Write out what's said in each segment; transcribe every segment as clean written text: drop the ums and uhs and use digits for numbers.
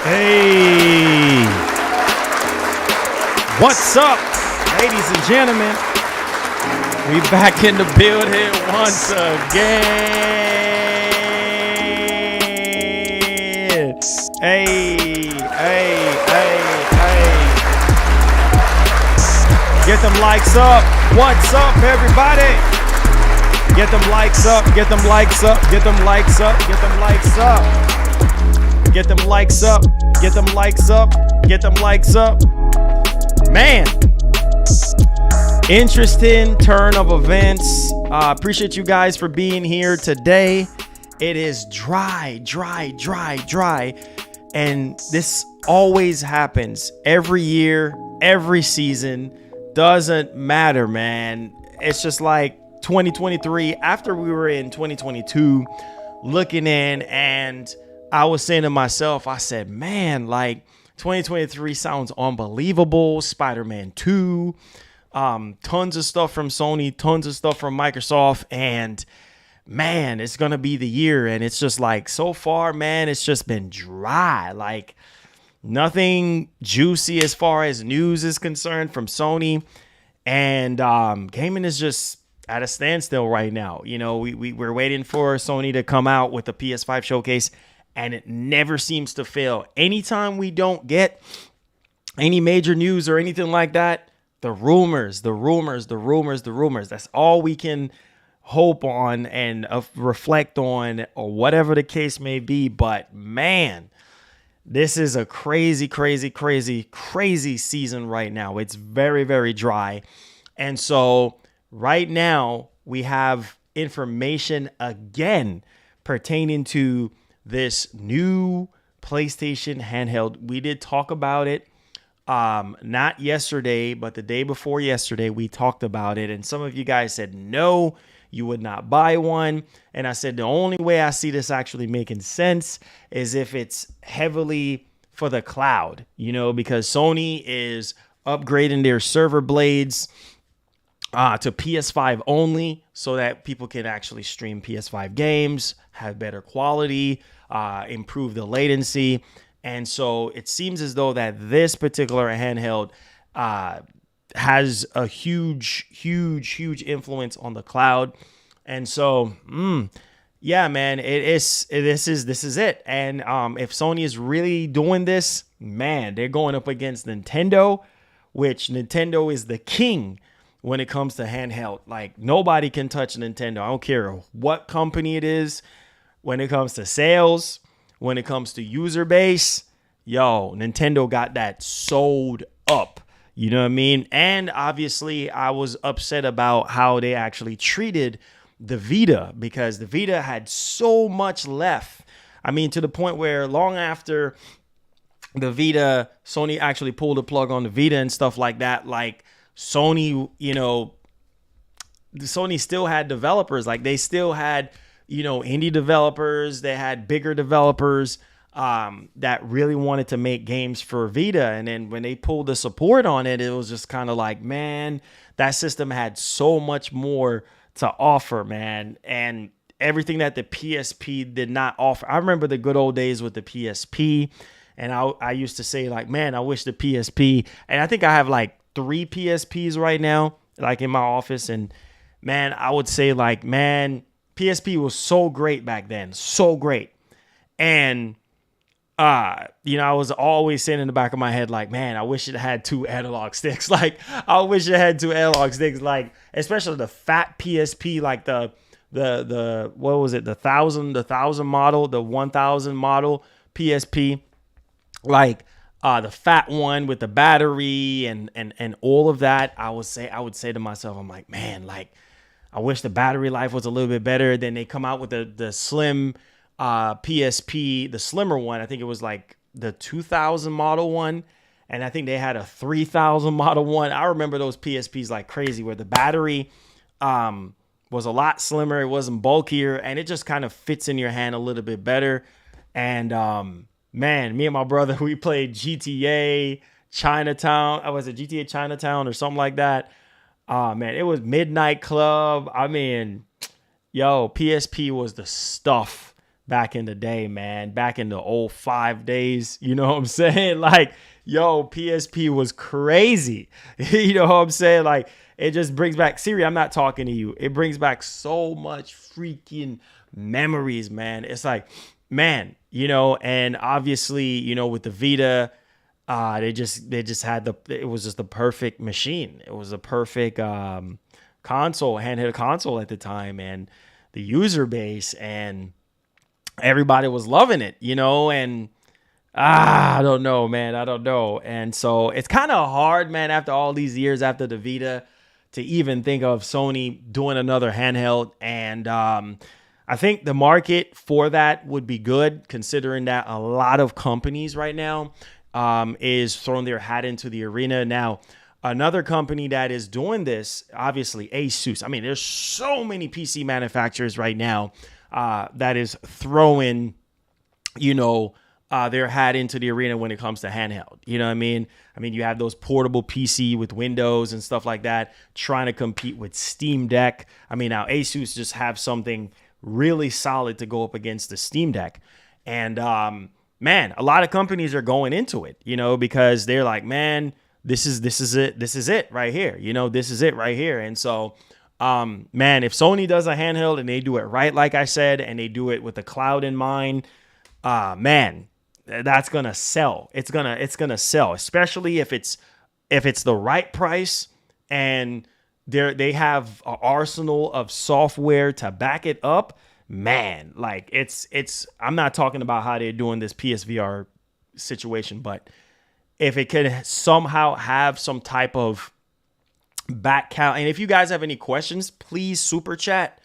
Hey, what's up, ladies and gentlemen? We back in the building once again. Hey. Get them likes up. What's up, everybody? Get them likes up. Get them likes up. Get them likes up. Get them likes up. Get them likes up. Get them likes up. Get them likes up. Man, interesting turn of events. Appreciate you guys for being here today. It is dry. And this always happens every year, every season. Doesn't matter, man. It's just like 2023, after we were in 2022 looking in, and I was saying to myself, I said, man, like 2023 sounds unbelievable. Spiderman 2, tons of stuff from Sony, tons of stuff from Microsoft, and man, it's gonna be the year. And it's just like, so far, man, it's just been dry. Like nothing juicy as far as news is concerned from Sony, and gaming is just at a standstill right now. You know, we're waiting for Sony to come out with the PS5 showcase, and it never seems to fail. Anytime we don't get any major news or anything like that, the rumors. That's all we can hope on and reflect on, or whatever the case may be. But man, this is a crazy season right now. It's very, very dry. And so right now we have information again pertaining to this new PlayStation handheld. We did talk about it, not yesterday, but the day before yesterday, we talked about it. And some of you guys said, no, you would not buy one. And I said, the only way I see this actually making sense is if it's heavily for the cloud, you know, because Sony is upgrading their server blades to PS5 only, so that people can actually stream PS5 games, have better quality, improve the latency. And so it seems as though that this particular handheld has a huge influence on the cloud. And so, yeah, man, this is it. And if Sony is really doing this, man, they're going up against Nintendo, which Nintendo is the king when it comes to handheld. Like nobody can touch Nintendo. I don't care what company it is. When it comes to sales, when it comes to user base, yo, Nintendo got that sold up. You know what I mean? And obviously, I was upset about how they actually treated the Vita, because the Vita had so much left. I mean, to the point where long after the Vita, Sony actually pulled the plug on the Vita and stuff like that. Like Sony, you know, Sony still had developers. Like they still had, you know, indie developers. They had bigger developers that really wanted to make games for Vita. And then when they pulled the support on it, it was just kind of like, man, that system had so much more to offer, man. And everything that the PSP did not offer. I remember the good old days with the PSP. And I used to say like, man, I wish the PSP, and I think I have like 3 PSPs right now, like in my office. And man, I would say like, man, PSP was so great back then. So great. And you know, I was always saying in the back of my head, like, man, I wish it had 2 analog sticks. Like, I wish it had 2 analog sticks. Like, especially the fat PSP, like the what was it, the 1000 model, the 1000 model PSP, like the fat one with the battery and all of that. I would say to myself, I'm like, man, like, I wish the battery life was a little bit better. Then they come out with the slim PSP, the slimmer one. I think it was like the 2000 model one, and I think they had a 3000 model one. I remember those PSPs like crazy, where the battery was a lot slimmer, it wasn't bulkier, and it just kind of fits in your hand a little bit better. And man, me and my brother, we played GTA Chinatown. I was at GTA Chinatown or something like that. Man, it was Midnight Club. I mean, yo, PSP was the stuff back in the day, man, back in the old 5 days. You know what I'm saying? Like, yo, PSP was crazy. You know what I'm saying? Like, it just brings back, Siri, I'm not talking to you. It brings back so much freaking memories, man. It's like, man, you know, and obviously, you know, with the Vita, they just had it was just the perfect machine. It was a perfect console, handheld console at the time, and the user base, and everybody was loving it, you know, and I don't know, man. I don't know. And so it's kind of hard, man, after all these years after the Vita to even think of Sony doing another handheld. And I think the market for that would be good, considering that a lot of companies right now is throwing their hat into the arena. Now, another company that is doing this, obviously, Asus. I mean, there's so many PC manufacturers right now that is throwing, you know, their hat into the arena when it comes to handheld. You know what I mean? I mean, you have those portable PC with Windows and stuff like that, trying to compete with Steam Deck. I mean, now Asus just have something really solid to go up against the Steam Deck. And man, a lot of companies are going into it, you know, because they're like, man, this is it right here. You know, this is it right here. And so, man, if Sony does a handheld and they do it right, like I said, and they do it with the cloud in mind, man, that's gonna sell. It's gonna sell, especially if it's the right price and they have an arsenal of software to back it up. Man, like it's I'm not talking about how they're doing this PSVR situation, but if it could somehow have some type of back count, and if you guys have any questions, please super chat.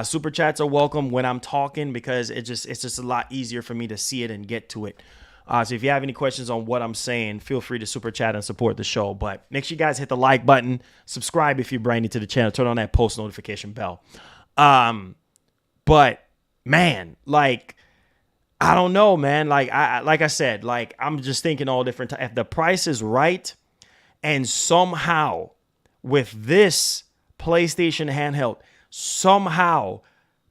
Super chats are welcome when I'm talking, because it's just a lot easier for me to see it and get to it. So if you have any questions on what I'm saying, feel free to super chat and support the show. But make sure you guys hit the like button, subscribe if you're brand new to the channel, turn on that post notification bell. But man, like, I don't know, man. Like I said, like, I'm just thinking all different. If the price is right, and somehow with this PlayStation handheld, somehow,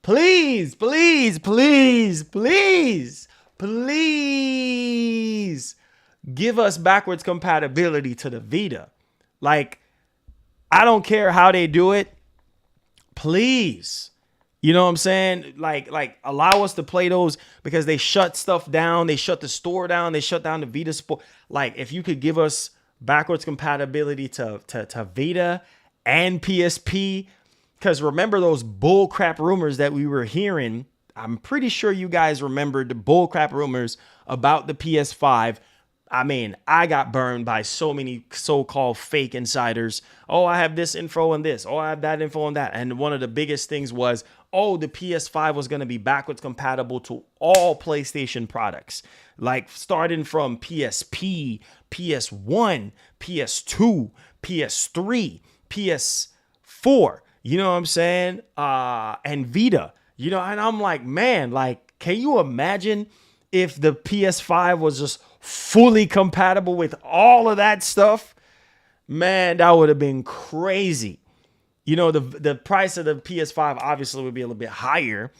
please give us backwards compatibility to the Vita. Like, I don't care how they do it. Please. You know what I'm saying? Like allow us to play those, because they shut stuff down. They shut the store down. They shut down the Vita Sport. Like, if you could give us backwards compatibility to Vita and PSP, because remember those bullcrap rumors that we were hearing. I'm pretty sure you guys remember the bullcrap rumors about the PS5. I mean, I got burned by so many so-called fake insiders. Oh, I have this info and this. Oh, I have that info and that. And one of the biggest things was, oh, the PS5 was going to be backwards compatible to all PlayStation products. Like, starting from PSP, PS1, PS2, PS3, PS4. You know what I'm saying? And Vita. You know, and I'm like, man, like, can you imagine if the PS5 was just fully compatible with all of that stuff? Man, that would have been crazy. You know, the price of the PS5 obviously would be a little bit higher,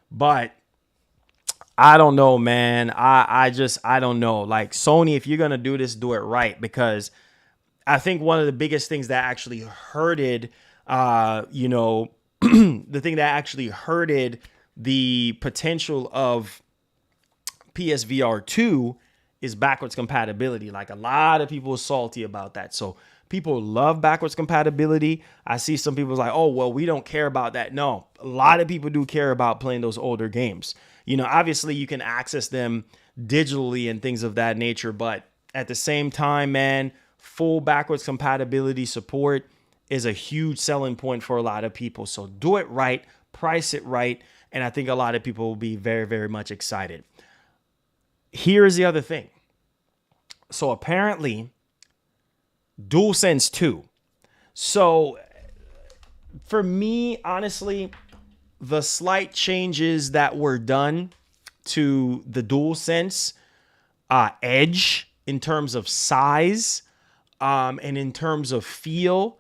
but I don't know, man. I don't know. Like, Sony, if you're going to do this, do it right, because I think one of the biggest things that actually hurted, you know, the thing that actually hurted the potential of PSVR 2 is backwards compatibility. Like, a lot of people are salty about that. So people love backwards compatibility. I see some people like, oh, well, we don't care about that. No, a lot of people do care about playing those older games. You know, obviously you can access them digitally and things of that nature, but at the same time, man, full backwards compatibility support is a huge selling point for a lot of people. So do it right, price it right, and I think a lot of people will be very, very much excited. Here's the other thing. So apparently, Dualsense 2. So for me, honestly, the slight changes that were done to the Dualsense Edge in terms of size and in terms of feel,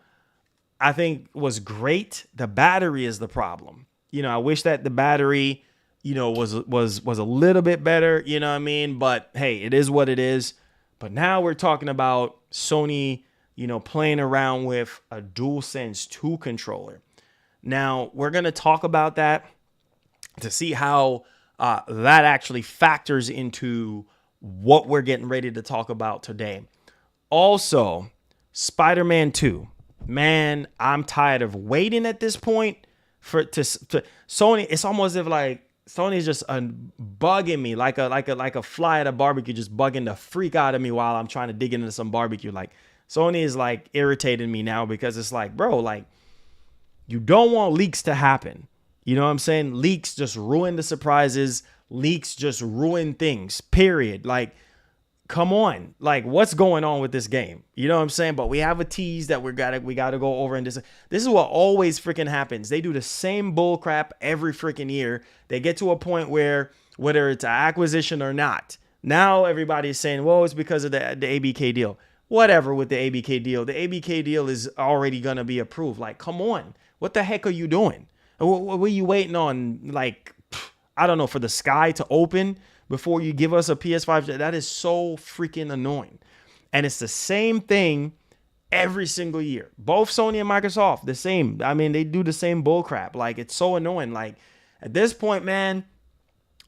I think was great. The battery is the problem. You know, I wish that the battery was a little bit better, you know what I mean? But hey, it is what it is. But now we're talking about Sony, playing around with a DualSense 2 controller. Now, we're going to talk about that to see how that actually factors into what we're getting ready to talk about today. Also, Spider-Man 2. Man, I'm tired of waiting at this point for Sony. It's almost as if like Sony's just bugging me like a fly at a barbecue, just bugging the freak out of me while I'm trying to dig into some barbecue. Like Sony is like irritating me now because it's like, bro, like you don't want leaks to happen. You know what I'm saying? Leaks just ruin the surprises. Leaks just ruin things, period. Like, come on. Like, what's going on with this game? You know what I'm saying? But we have a tease that we gotta go over. And this is what always freaking happens. They do the same bull crap every freaking year. They get to a point where, whether it's an acquisition or not, now everybody's saying, well, it's because of the ABK deal. Whatever with the ABK deal. The ABK deal is already gonna be approved. Like, come on. What the heck are you doing? What were you waiting on? Like, I don't know, for the sky to open before you give us a PS5? That is so freaking annoying. And it's the same thing every single year. Both Sony and Microsoft, the same. I mean, they do the same bull crap. Like, it's so annoying. Like, at this point, man,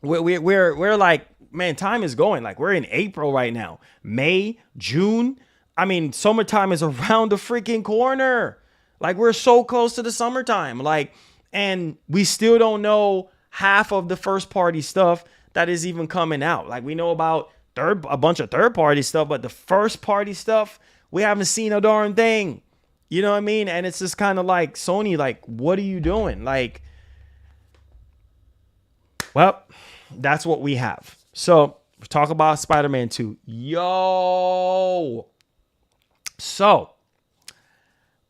we're like, man, time is going. Like, we're in April right now. May, June. I mean, summertime is around the freaking corner. Like, we're so close to the summertime. Like, and we still don't know half of the first party stuff that is even coming out. Like, we know about a bunch of third party stuff, but the first party stuff, we haven't seen a darn thing. You know what I mean? And it's just kind of like, Sony, like, what are you doing? Like, well, that's what we have. So we talk about Spider-Man 2. Yo. So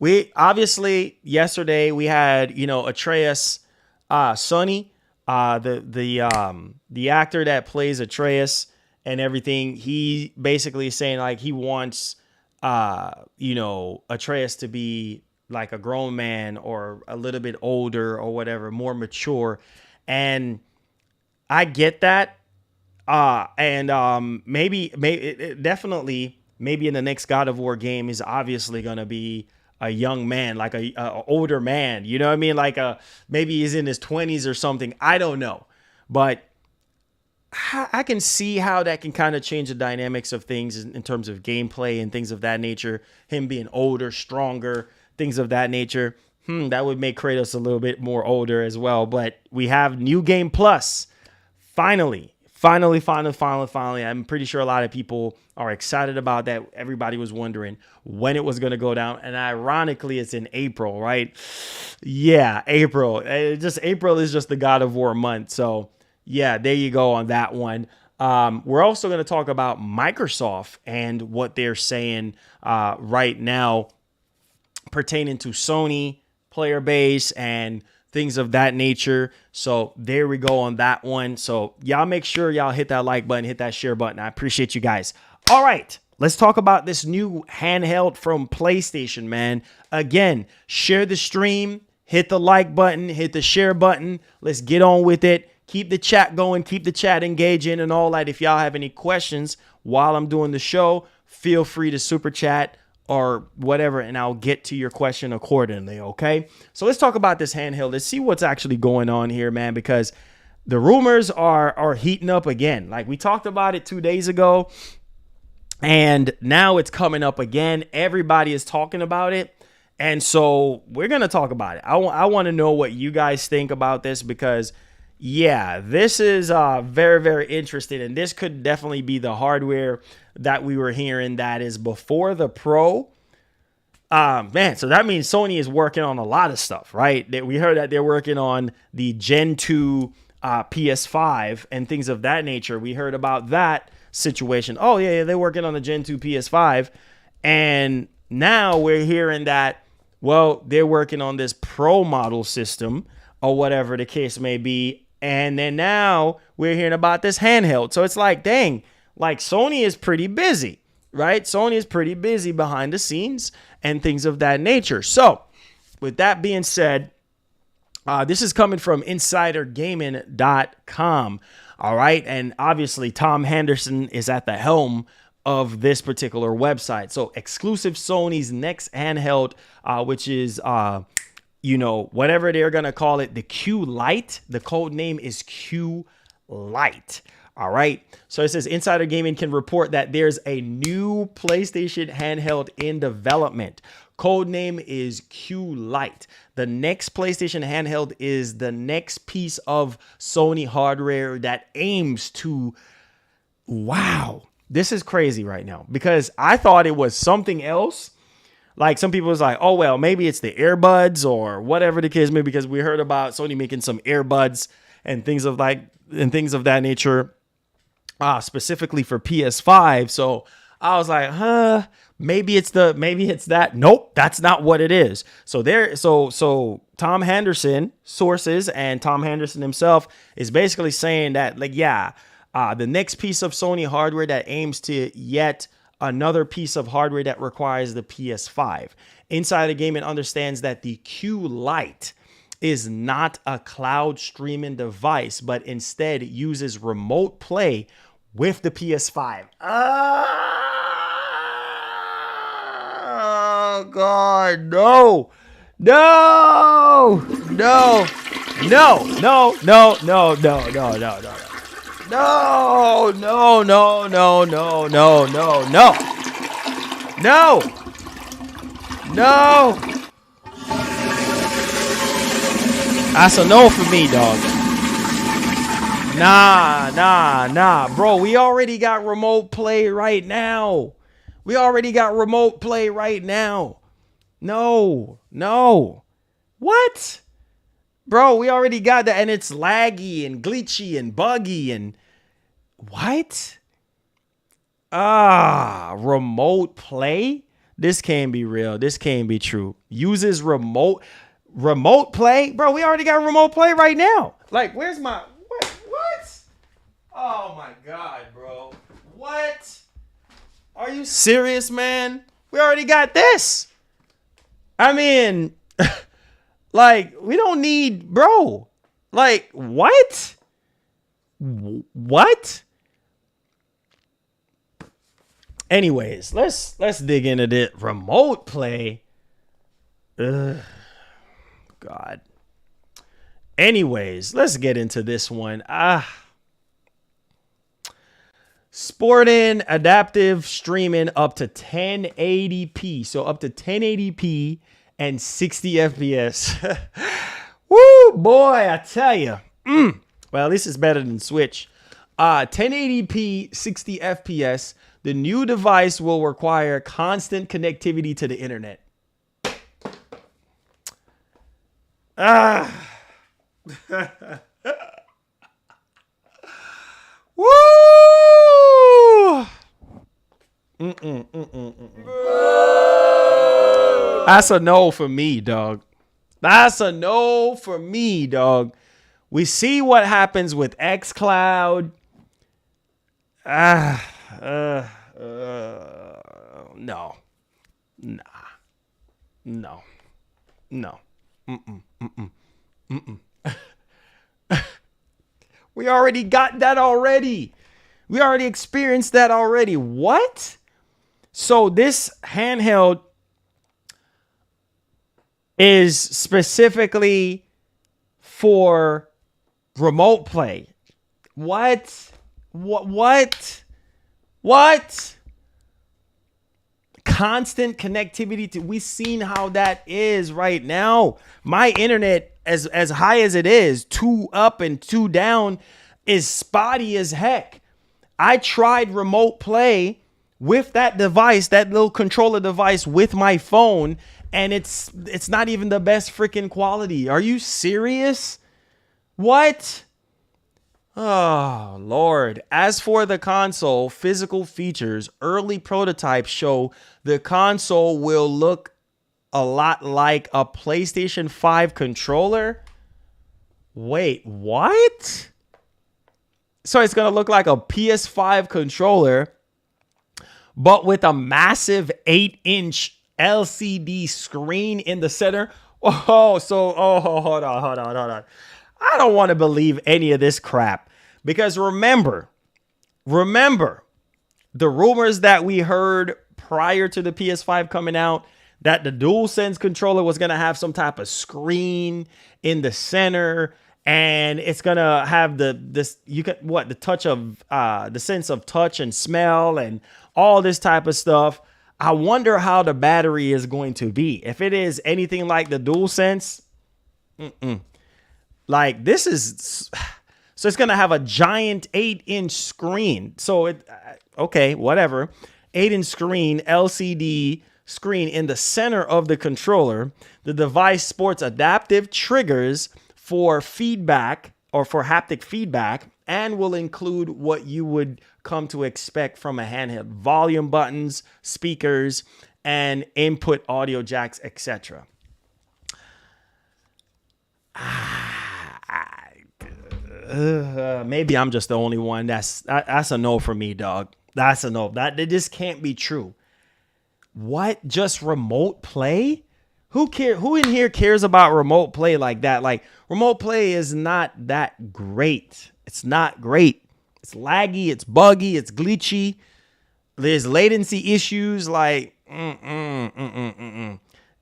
we obviously yesterday we had, Atreus, Sonny, the actor that plays Atreus and everything. He basically is saying like he wants, Atreus to be like a grown man or a little bit older or whatever, more mature. And I get that. Definitely maybe in the next God of War game is obviously going to be a young man, like a older man, you know what I mean? Like maybe he's in his 20s or something. I don't know. But I can see how that can kind of change the dynamics of things in terms of gameplay and things of that nature. Him being older, stronger, things of that nature. That would make Kratos a little bit more older as well. But we have New Game Plus. Finally. I'm pretty sure a lot of people are excited about that. Everybody was wondering when it was going to go down. And ironically, it's in April, right? Yeah, April. April is just the God of War month. So yeah, there you go on that one. We're also going to talk about Microsoft and what they're saying right now pertaining to Sony player base and things of that nature. So there we go on that one. So y'all make sure y'all hit that like button, hit that share button. I appreciate you guys. All right, let's talk about this new handheld from PlayStation, man. Again, share the stream, hit the like button, hit the share button. Let's get on with it. Keep the chat going, keep the chat engaging and all that. If y'all have any questions while I'm doing the show, feel free to super chat or whatever, and I'll get to your question accordingly, okay? So let's talk about this handheld. Let's see what's actually going on here, man, because the rumors are heating up again. Like, we talked about it 2 days ago, and now it's coming up again. Everybody is talking about it, and so we're going to talk about it. I want to know what you guys think about this because, yeah, this is very, very interesting, and this could definitely be the hardware that we were hearing that is before the Pro. Man, so that means Sony is working on a lot of stuff, right? We heard that they're working on the Gen 2 PS5 and things of that nature. We heard about that situation. Oh, yeah, they're working on the Gen 2 PS5. And now we're hearing that, well, they're working on this Pro model system or whatever the case may be. And then now we're hearing about this handheld. So it's like, dang, like Sony is pretty busy, right? Sony is pretty busy behind the scenes and things of that nature. So with that being said, This is coming from insidergaming.com. All right. And obviously, Tom Henderson is at the helm of this particular website. So exclusive Sony's next handheld, which is, whatever they're going to call it, the Q Lite. The code name is Q Lite. All right. So it says Insider Gaming can report that there's a new PlayStation handheld in development. Code name is Q Lite. The next PlayStation handheld is the next piece of Sony hardware that aims to, wow, this is crazy right now, because I thought it was something else. Like some people was like, oh, well, maybe it's the earbuds or whatever the case may be, because we heard about Sony making some earbuds and things of that nature, specifically for PS5. So I was like, maybe it's that. Nope, that's not what it is. So Tom Henderson sources, and Tom Henderson himself is basically saying that, like, the next piece of Sony hardware that aims to yet another piece of hardware that requires the PS5. Insider Gaming understands that the Q Lite is not a cloud streaming device, but instead uses remote play with the PS5. Oh, God, no. No, no, no, no, no, no, no, no, no, no. No, no, no, no, no, no, no, no. No. No. That's a no for me, dog. Nah. Bro, we already got remote play right now. No. What? Bro, we already got that, and it's laggy and glitchy and buggy and what? Remote play? This can't be real. This can't be true. Uses remote play? Bro, we already got remote play right now. Like, where's my what? Oh my God, bro. What? Are you serious, man? We already got this. I mean, like, we don't need, bro. Like, what? What? Anyways, let's dig into this remote play. Ugh, God. Anyways, let's get into this one. Sporting adaptive streaming up to 1080p. So up to 1080p and 60 FPS. Woo, boy, I tell you. Well, at least it's better than Switch. 1080p, 60 FPS. The new device will require constant connectivity to the internet. Woo! That's a no for me, dog. We see what happens with xCloud. No. We already got that already. We already experienced that already. What? So this handheld is specifically for remote play. What? Constant connectivity we've seen how that is right now. My internet, as high as it is, 2 up and 2 down, is spotty as heck. I tried remote play with that device, that little controller device with my phone, and it's not even the best freaking quality. Are you serious? What? Oh, Lord. As for the console, physical features, early prototypes show the console will look a lot like a PlayStation 5 controller. Wait, what? So it's going to look like a PS5 controller, but with a massive 8-inch LCD screen in the center. Hold on, hold on. I don't want to believe any of this crap because remember the rumors that we heard prior to the PS5 coming out that the DualSense controller was going to have some type of screen in the center and it's going to have the touch of the sense of touch and smell and all this type of stuff. I wonder how the battery is going to be. If it is anything like the DualSense, like this is, so it's going to have a giant 8-inch screen. So okay, whatever. 8-inch screen, LCD screen in the center of the controller. The device sports adaptive triggers for feedback or for haptic feedback and will include what you would come to expect from a handheld: volume buttons, speakers, and input audio jacks, etc. Maybe I'm just the only one. That's a no for me, dog. That's a no. That this can't be true. What? Just remote play? Who in here cares about remote play like that? Like, remote play is not that great. It's not great. It's laggy, it's buggy, it's glitchy. There's latency issues. Like,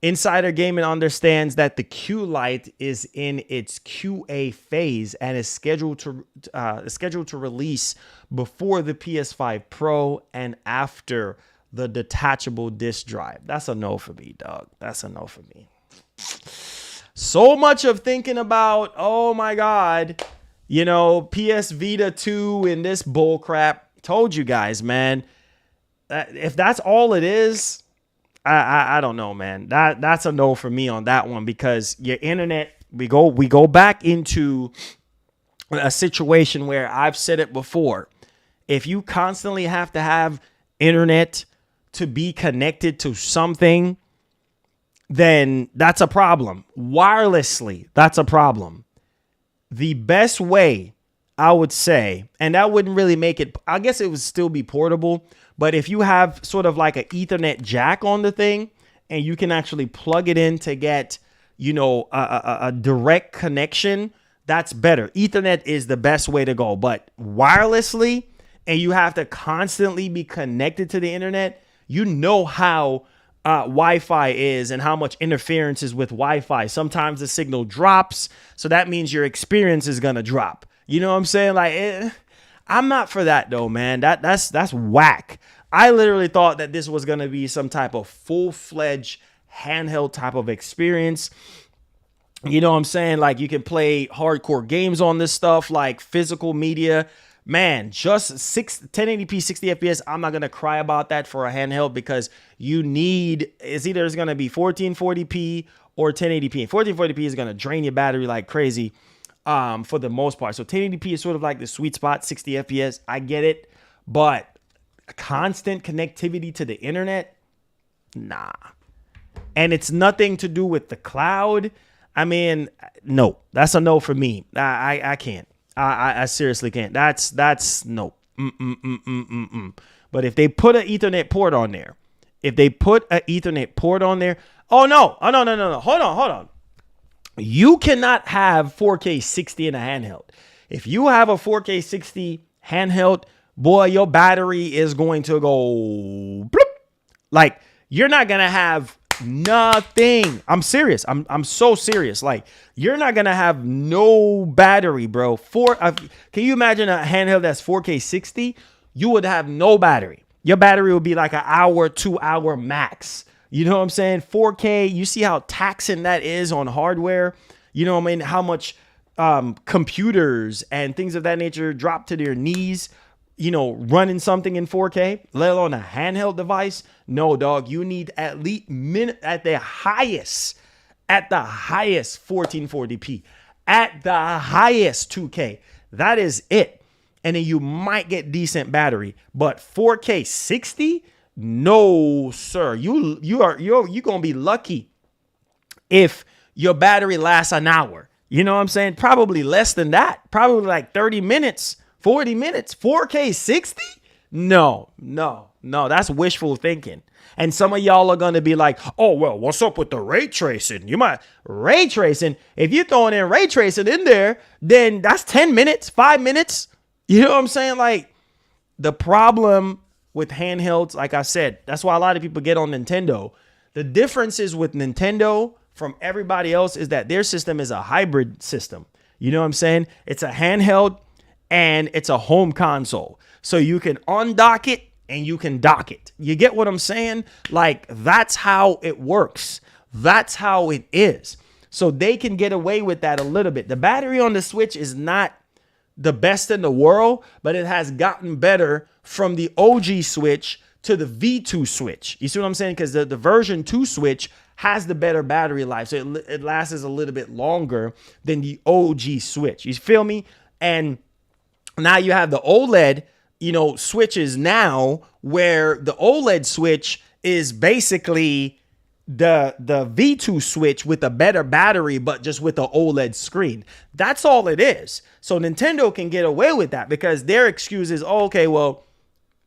Insider Gaming understands that the Lite is in its QA phase and is scheduled to release before the PS5 Pro and after the detachable disc drive. That's a no for me, dog. That's a no for me. So much of thinking about, oh my God, PS Vita 2 and this bull crap. Told you guys, man. If that's all it is, I don't know, man. That's a no for me on that one, because your internet, we go back into a situation where I've said it before. If you constantly have to have internet to be connected to something, then that's a problem. Wirelessly, that's a problem. The best way, I would say, and that wouldn't really make it, I guess it would still be portable, but if you have sort of like an Ethernet jack on the thing and you can actually plug it in to get, a direct connection, that's better. Ethernet is the best way to go, but wirelessly, and you have to constantly be connected to the internet, how Wi-Fi is and how much interference is with Wi-Fi. Sometimes the signal drops, so that means your experience is gonna drop. You know what I'm saying? Like, I'm not for that though, man. That's whack. I literally thought that this was gonna be some type of full-fledged handheld type of experience. You know what I'm saying? Like, you can play hardcore games on this stuff, like physical media. Man, just 1080p 60 FPS. I'm not going to cry about that for a handheld, because it's either going to be 1440p or 1080p. 1440p is going to drain your battery like crazy for the most part. So 1080p is sort of like the sweet spot, 60 FPS. I get it. But constant connectivity to the internet? Nah. And it's nothing to do with the cloud. I mean, no, that's a no for me. I can't. I seriously can't. That's no. But if they put an Ethernet port on there, oh no. Hold on. You cannot have 4K 60 in a handheld. If you have a 4K 60 handheld, boy, your battery is going to go bloop. Like, you're not going to have nothing. I'm serious. I'm so serious. Like, you're not gonna have no battery, bro. Can you imagine a handheld that's 4K 60? You would have no battery. Your battery would be like an hour, 2 hour max. You know what I'm saying? 4K. You see how taxing that is on hardware. You know what I mean? How much computers and things of that nature drop to their knees, running something in 4K, let alone a handheld device. No, dog, you need at least at the highest 1440p, at the highest 2K. That is it. And then you might get decent battery, but 4K 60? No, sir. You're going to be lucky if your battery lasts an hour. You know what I'm saying? Probably less than that. Probably like 30 minutes. 40 minutes, 4K 60? No. No, that's wishful thinking. And some of y'all are going to be like, oh, well, what's up with the ray tracing? You might ray tracing. If you're throwing in ray tracing in there, then that's 10 minutes, 5 minutes. You know what I'm saying? Like, the problem with handhelds, like I said, that's why a lot of people get on Nintendo. The differences with Nintendo from everybody else is that their system is a hybrid system. You know what I'm saying? It's a handheld and it's a home console. So you can undock it and you can dock it. You get what I'm saying? Like, that's how it works. That's how it is. So they can get away with that a little bit. The battery on the Switch is not the best in the world, but it has gotten better from the OG Switch to the V2 Switch. You see what I'm saying? Because the version 2 Switch has the better battery life. So it lasts a little bit longer than the OG Switch. You feel me? And now you have the OLED, switches now, where the OLED Switch is basically the V2 Switch with a better battery, but just with the OLED screen. That's all it is. So Nintendo can get away with that because their excuse is, oh, okay, well,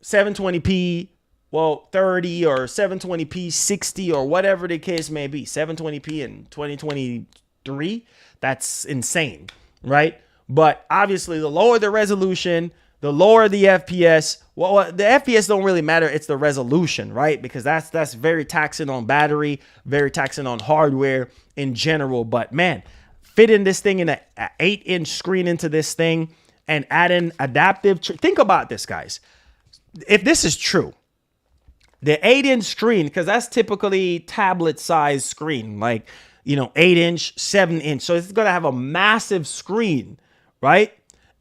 720p, 30 or 720p 60 or whatever the case may be. 720p in 2023, that's insane, right? But obviously, the lower the resolution, the lower the FPS. Well, the FPS don't really matter. It's the resolution, right? Because that's very taxing on battery, very taxing on hardware in general. But man, fitting this thing in an 8-inch screen into this thing and adding adaptive. Think about this, guys. If this is true, the 8-inch screen, because that's typically tablet size screen, like, 8-inch, 7-inch. So it's going to have a massive screen, right?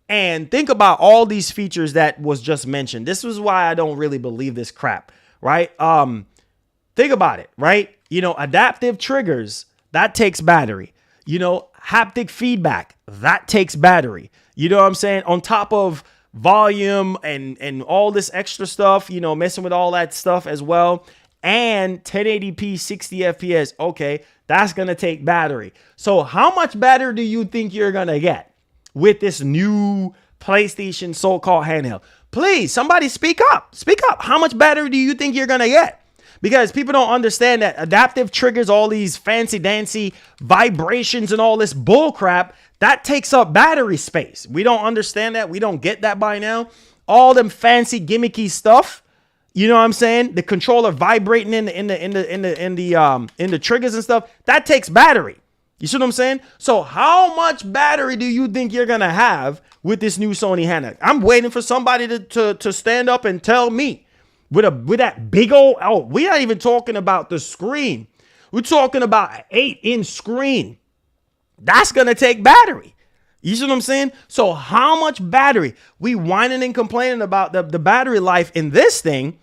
And think about all these features that was just mentioned. This is why I don't really believe this crap, right? Think about it, right? Adaptive triggers, that takes battery. Haptic feedback, that takes battery. You know what I'm saying? On top of volume and all this extra stuff, messing with all that stuff as well. And 1080p 60 FPS, okay, that's going to take battery. So how much better do you think you're going to get with this new PlayStation so-called handheld? Please, somebody speak up. Speak up. How much better do you think you're going to get? Because people don't understand that adaptive triggers, all these fancy dancy vibrations and all this bull crap, that takes up battery space. We don't understand that. We don't get that by now. All them fancy gimmicky stuff. You know what I'm saying? The controller vibrating in the triggers and stuff, that takes battery. You see what I'm saying? So how much battery do you think you're going to have with this new Sony handheld? I'm waiting for somebody to stand up and tell me with that big old, we're not even talking about the screen. We're talking about an 8-inch screen. That's going to take battery. You see what I'm saying? So how much battery? We whining and complaining about the battery life in this thing,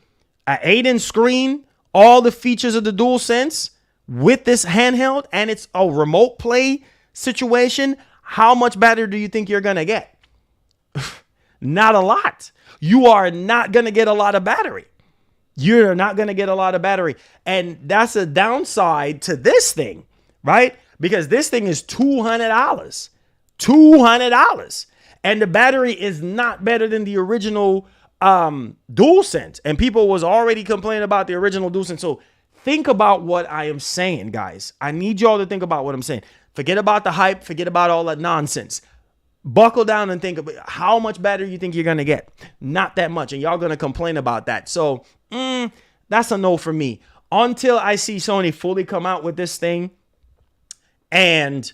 an 8-inch screen, all the features of the Dualsense with this handheld, and it's a remote play situation. How much battery do you think you're going to get? Not a lot. You are not going to get a lot of battery. You're not going to get a lot of battery. And that's a downside to this thing, right? Because this thing is $200. $200. And the battery is not better than the original Dualsense. And people was already complaining about the original Dualsense. So think about what I am saying, guys. I need y'all to think about what I'm saying. Forget about the hype. Forget about all that nonsense. Buckle down and think about how much battery you think you're going to get. Not that much. And y'all going to complain about that. So that's a no for me. Until I see Sony fully come out with this thing and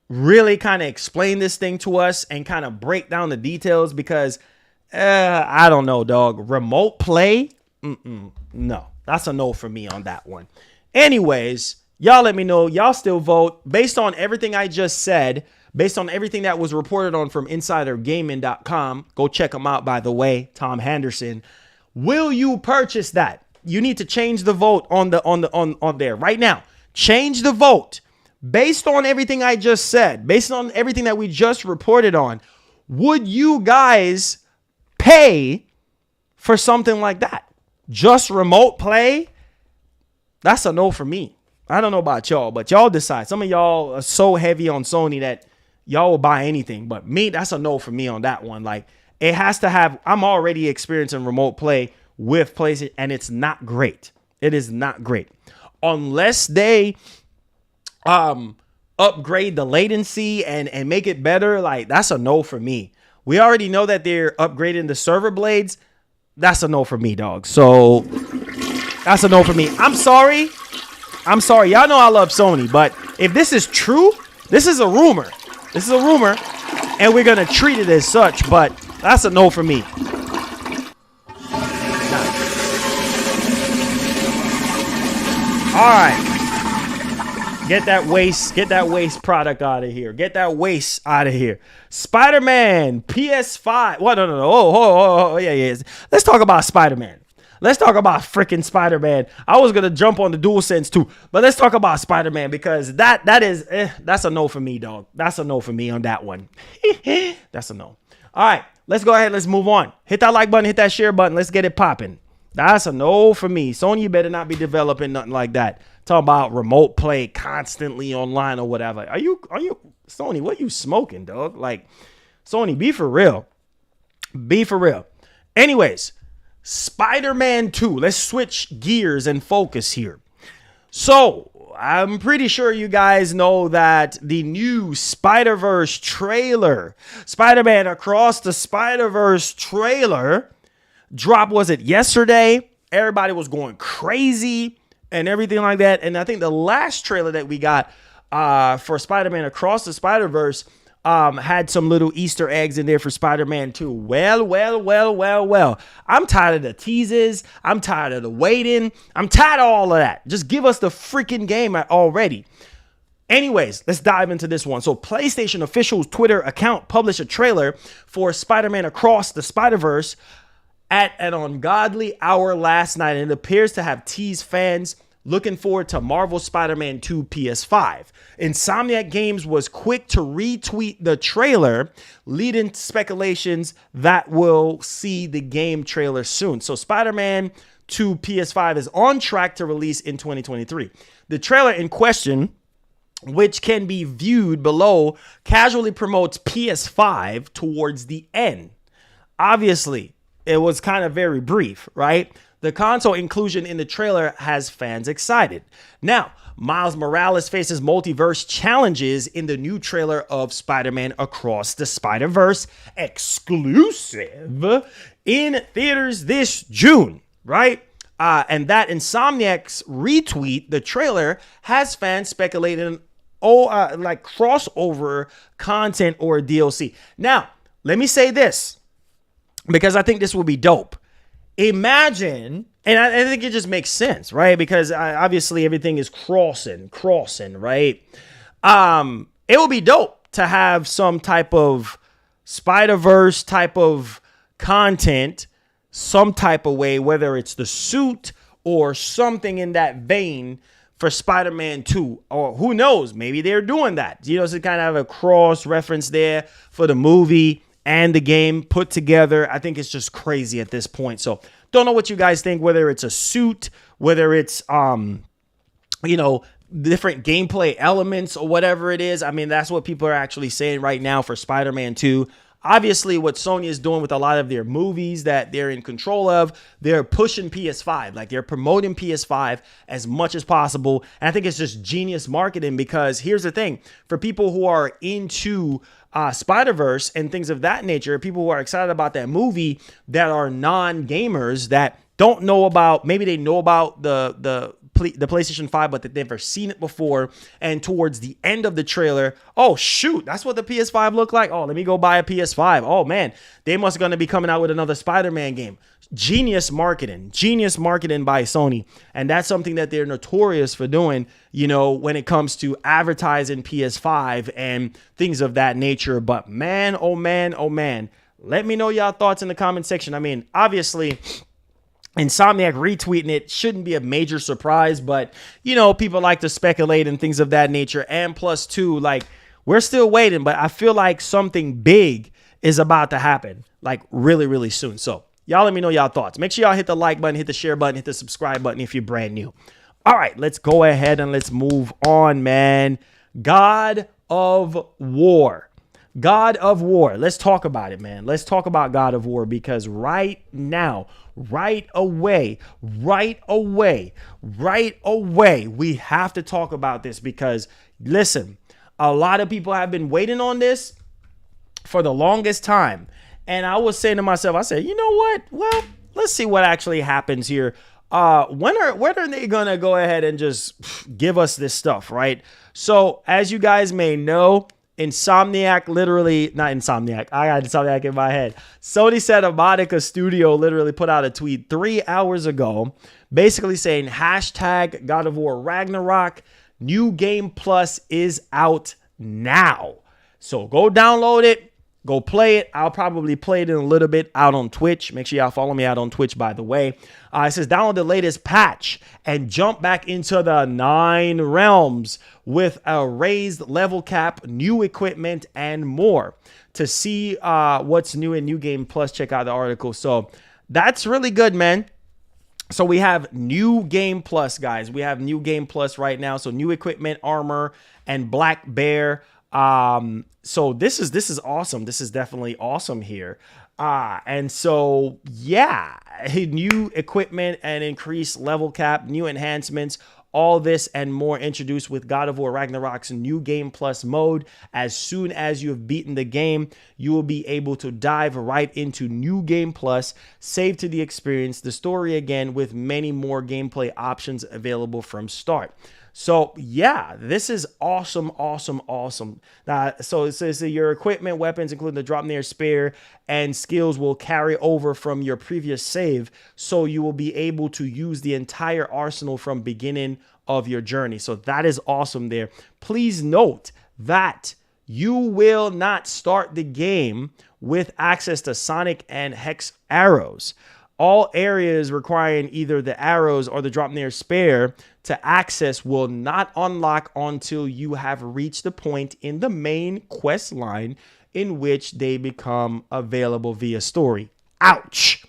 really kind of explain this thing to us and kind of break down the details, because I don't know, dog. Remote play? No, that's a no for me on that one. Anyways, y'all let me know. Y'all still vote based on everything I just said, based on everything that was reported on from InsiderGaming.com. Go check them out, by the way, Tom Henderson. Will you purchase that? You need to change the vote on there right now. Change the vote based on everything I just said, based on everything that we just reported on. Would you guys pay for something like that? Just remote play? That's a no for me. I don't know about y'all, but y'all decide. Some of y'all are so heavy on Sony that y'all will buy anything, but me, that's a no for me on that one. Like, it has to have, I'm already experiencing remote play with PlayStation, and it's not great. It is not great. Unless they upgrade the latency and make it better, like, that's a no for me. We already know that they're upgrading the server blades. That's a no for me, dog. So that's a no for me. I'm sorry. Y'all know I love Sony, but if this is true, this is a rumor. This is a rumor, and we're gonna treat it as such, but that's a no for me. All right. Get that waste product out of here. Get that waste out of here. Spider-Man PS5. What? No. Oh, yeah. Let's talk about Spider-Man. Let's talk about freaking Spider-Man. I was going to jump on the Dualsense too, but let's talk about Spider-Man because that's a no for me, dog. That's a no for me on that one. That's a no. All right, let's go ahead. Let's move on. Hit that like button, hit that share button. Let's get it popping. That's a no for me. Sony, you better not be developing nothing like that. Talk about remote play constantly online or whatever. Are you Sony? What you smoking, dog? Like, Sony, be for real. Be for real. Anyways, Spider-Man 2. Let's switch gears and focus here. So, I'm pretty sure you guys know that the new Spider-Verse trailer, Spider-Man Across the Spider-Verse trailer, dropped, was it yesterday? Everybody was going crazy and everything like that. And I think the last trailer that we got for Spider-Man Across the Spider-Verse had some little Easter eggs in there for Spider-Man 2. Well. I'm tired of the teases. I'm tired of the waiting. I'm tired of all of that. Just give us the freaking game already. Anyways, let's dive into this one. So PlayStation official's Twitter account published a trailer for Spider-Man Across the Spider-Verse at an ungodly hour last night, and it appears to have teased fans looking forward to Marvel Spider-Man 2 PS5. Insomniac Games was quick to retweet the trailer, leading to speculations that we'll see the game trailer soon. So Spider-Man 2 PS5 is on track to release in 2023. The trailer in question, which can be viewed below, casually promotes PS5 towards the end. Obviously, it was kind of very brief, right? The console inclusion in the trailer has fans excited. Now, Miles Morales faces multiverse challenges in the new trailer of Spider-Man Across the Spider-Verse, exclusive in theaters this June, right? And that Insomniac's retweet, the trailer, has fans speculating like crossover content or DLC. Now, let me say this, because I think this will be dope. Imagine, and I think it just makes sense, right? Because obviously everything is crossing, right? It will be dope to have some type of Spider-Verse type of content, some type of way, whether it's the suit or something in that vein for Spider-Man 2, or who knows, maybe they're doing that. You know, so kind of a cross reference there for the movie and the game put together. I think it's just crazy at this point. So don't know what you guys think, whether it's a suit, whether it's, different gameplay elements or whatever it is. I mean, that's what people are actually saying right now for Spider-Man 2. Obviously, what Sony is doing with a lot of their movies that they're in control of, they're pushing PS5. Like, they're promoting PS5 as much as possible. And I think it's just genius marketing, because here's the thing. For people who are into Spider-Verse and things of that nature, people who are excited about that movie that are non-gamers that don't know about, maybe they know about the PlayStation 5, but they've never seen it before. And towards the end of the trailer, oh shoot, that's what the PS5 looked like. Oh, let me go buy a PS5. Oh man, they must going to be coming out with another Spider-Man game. Genius marketing by Sony. And that's something that they're notorious for doing, when it comes to advertising PS5 and things of that nature. But man, oh man, let me know y'all thoughts in the comment section. I mean, obviously, Insomniac retweeting it shouldn't be a major surprise, but people like to speculate and things of that nature. And plus two, like, we're still waiting, but I feel like something big is about to happen, like really, really soon. So y'all let me know y'all thoughts. Make sure y'all hit the like button, hit the share button, hit the subscribe button if you're brand new. All right, let's go ahead and let's move on, man. God of War. God of War. Let's talk about it, man. Let's talk about God of War, because right now right away. We have to talk about this because, listen, a lot of people have been waiting on this for the longest time. And I was saying to myself, I said, you know what? Well, let's see what actually happens here. When are they gonna go ahead and just give us this stuff, right? So as you guys may know, Insomniac literally, not Insomniac, I got Insomniac in my head. Sony Santa Monica Studio literally put out a tweet 3 hours ago, basically saying hashtag God of War Ragnarok, new game plus is out now. So go download it. Go play it. I'll probably play it in a little bit out on Twitch. Make sure y'all follow me out on Twitch, by the way. It says download the latest patch and jump back into the 9 realms with a raised level cap, new equipment, and more. To see what's new in New Game Plus, check out the article. So that's really good, man. So we have New Game Plus, guys. We have New Game Plus right now. So new equipment, armor, and Black Bear. So this is awesome. This is definitely awesome here. And so, yeah, new equipment and increased level cap, new enhancements, all this and more introduced with God of War Ragnarok's new game plus mode. As soon as you have beaten the game, you will be able to dive right into new game plus, save to the experience, the story again, with many more gameplay options available from start. So yeah, this is awesome. So it says that your equipment, weapons, including the drop near spear, and skills will carry over from your previous save. So you will be able to use the entire arsenal from beginning of your journey. So that is awesome there. Please note that you will not start the game with access to Sonic and Hex arrows. All areas requiring either the arrows or the drop near spare to access will not unlock until you have reached the point in the main quest line in which they become available via story. Ouch!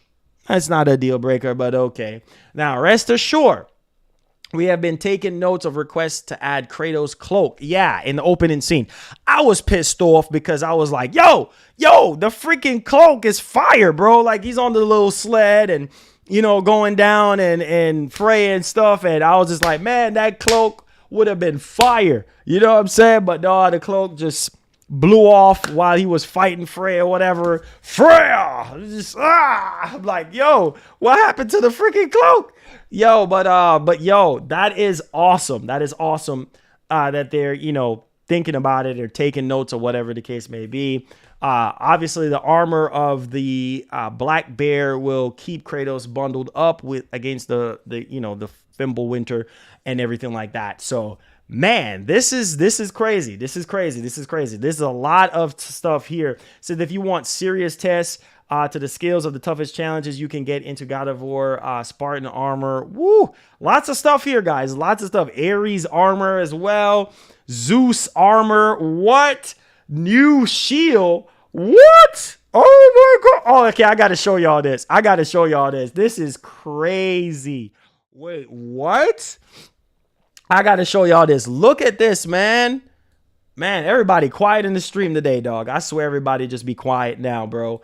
That's not a deal breaker, but okay. Now, rest assured, we have been taking notes of requests to add Kratos' cloak. Yeah, in the opening scene. I was pissed off because I was like, yo, the freaking cloak is fire, bro. Like, he's on the little sled and, you know, going down and Frey and stuff. And I was just like, man, that cloak would have been fire. You know what I'm saying? But no, the cloak just blew off while he was fighting Frey or whatever. Freya! Just, I'm like, yo, what happened to the freaking cloak? Yo, but yo, that is awesome. That is awesome that they're, you know, thinking about it or taking notes or whatever the case may be. Obviously, the armor of the Black Bear will keep Kratos bundled up with against the you know, the Fimbulwinter and everything like that. So, man, this is crazy. This is crazy. This is a lot of stuff here. So if you want serious tests to the skills of the toughest challenges, you can get into God of War Spartan armor. Woo! Lots of stuff here, guys. Lots of stuff. Ares armor as well. Zeus armor. What? New shield. What? Oh my god. Oh, okay. I gotta show y'all this. This is crazy. Wait, what? I gotta show y'all this. Look at this, man. Man, everybody quiet in the stream today, dog. I swear everybody just be quiet now, bro.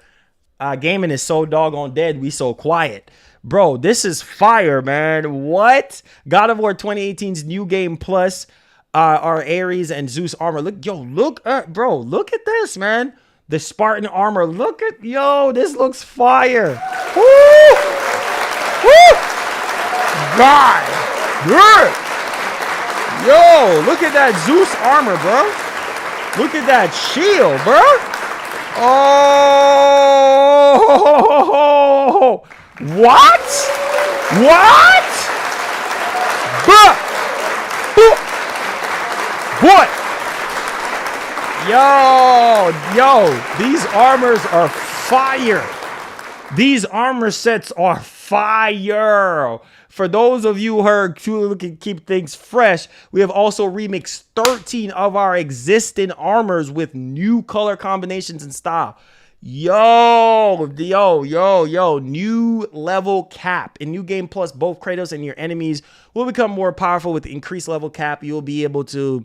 Gaming is so doggone dead. We so quiet. Bro, this is fire, man. What? God of War 2018's new game plus are Ares and Zeus armor. Look, yo, look at, bro, look at this, man. The Spartan armor. Look at, yo, this looks fire. Woo! Woo! God. Good. Yo, look at that Zeus armor, bro. Look at that shield, bro. Oh, what? What? What? Yo, these armors are fire. These armor sets are fire. For those of you who are looking to keep things fresh, we have also remixed 13 of our existing armors with new color combinations and style. Yo, new level cap. In New Game Plus, both Kratos and your enemies will become more powerful with increased level cap. You'll be able to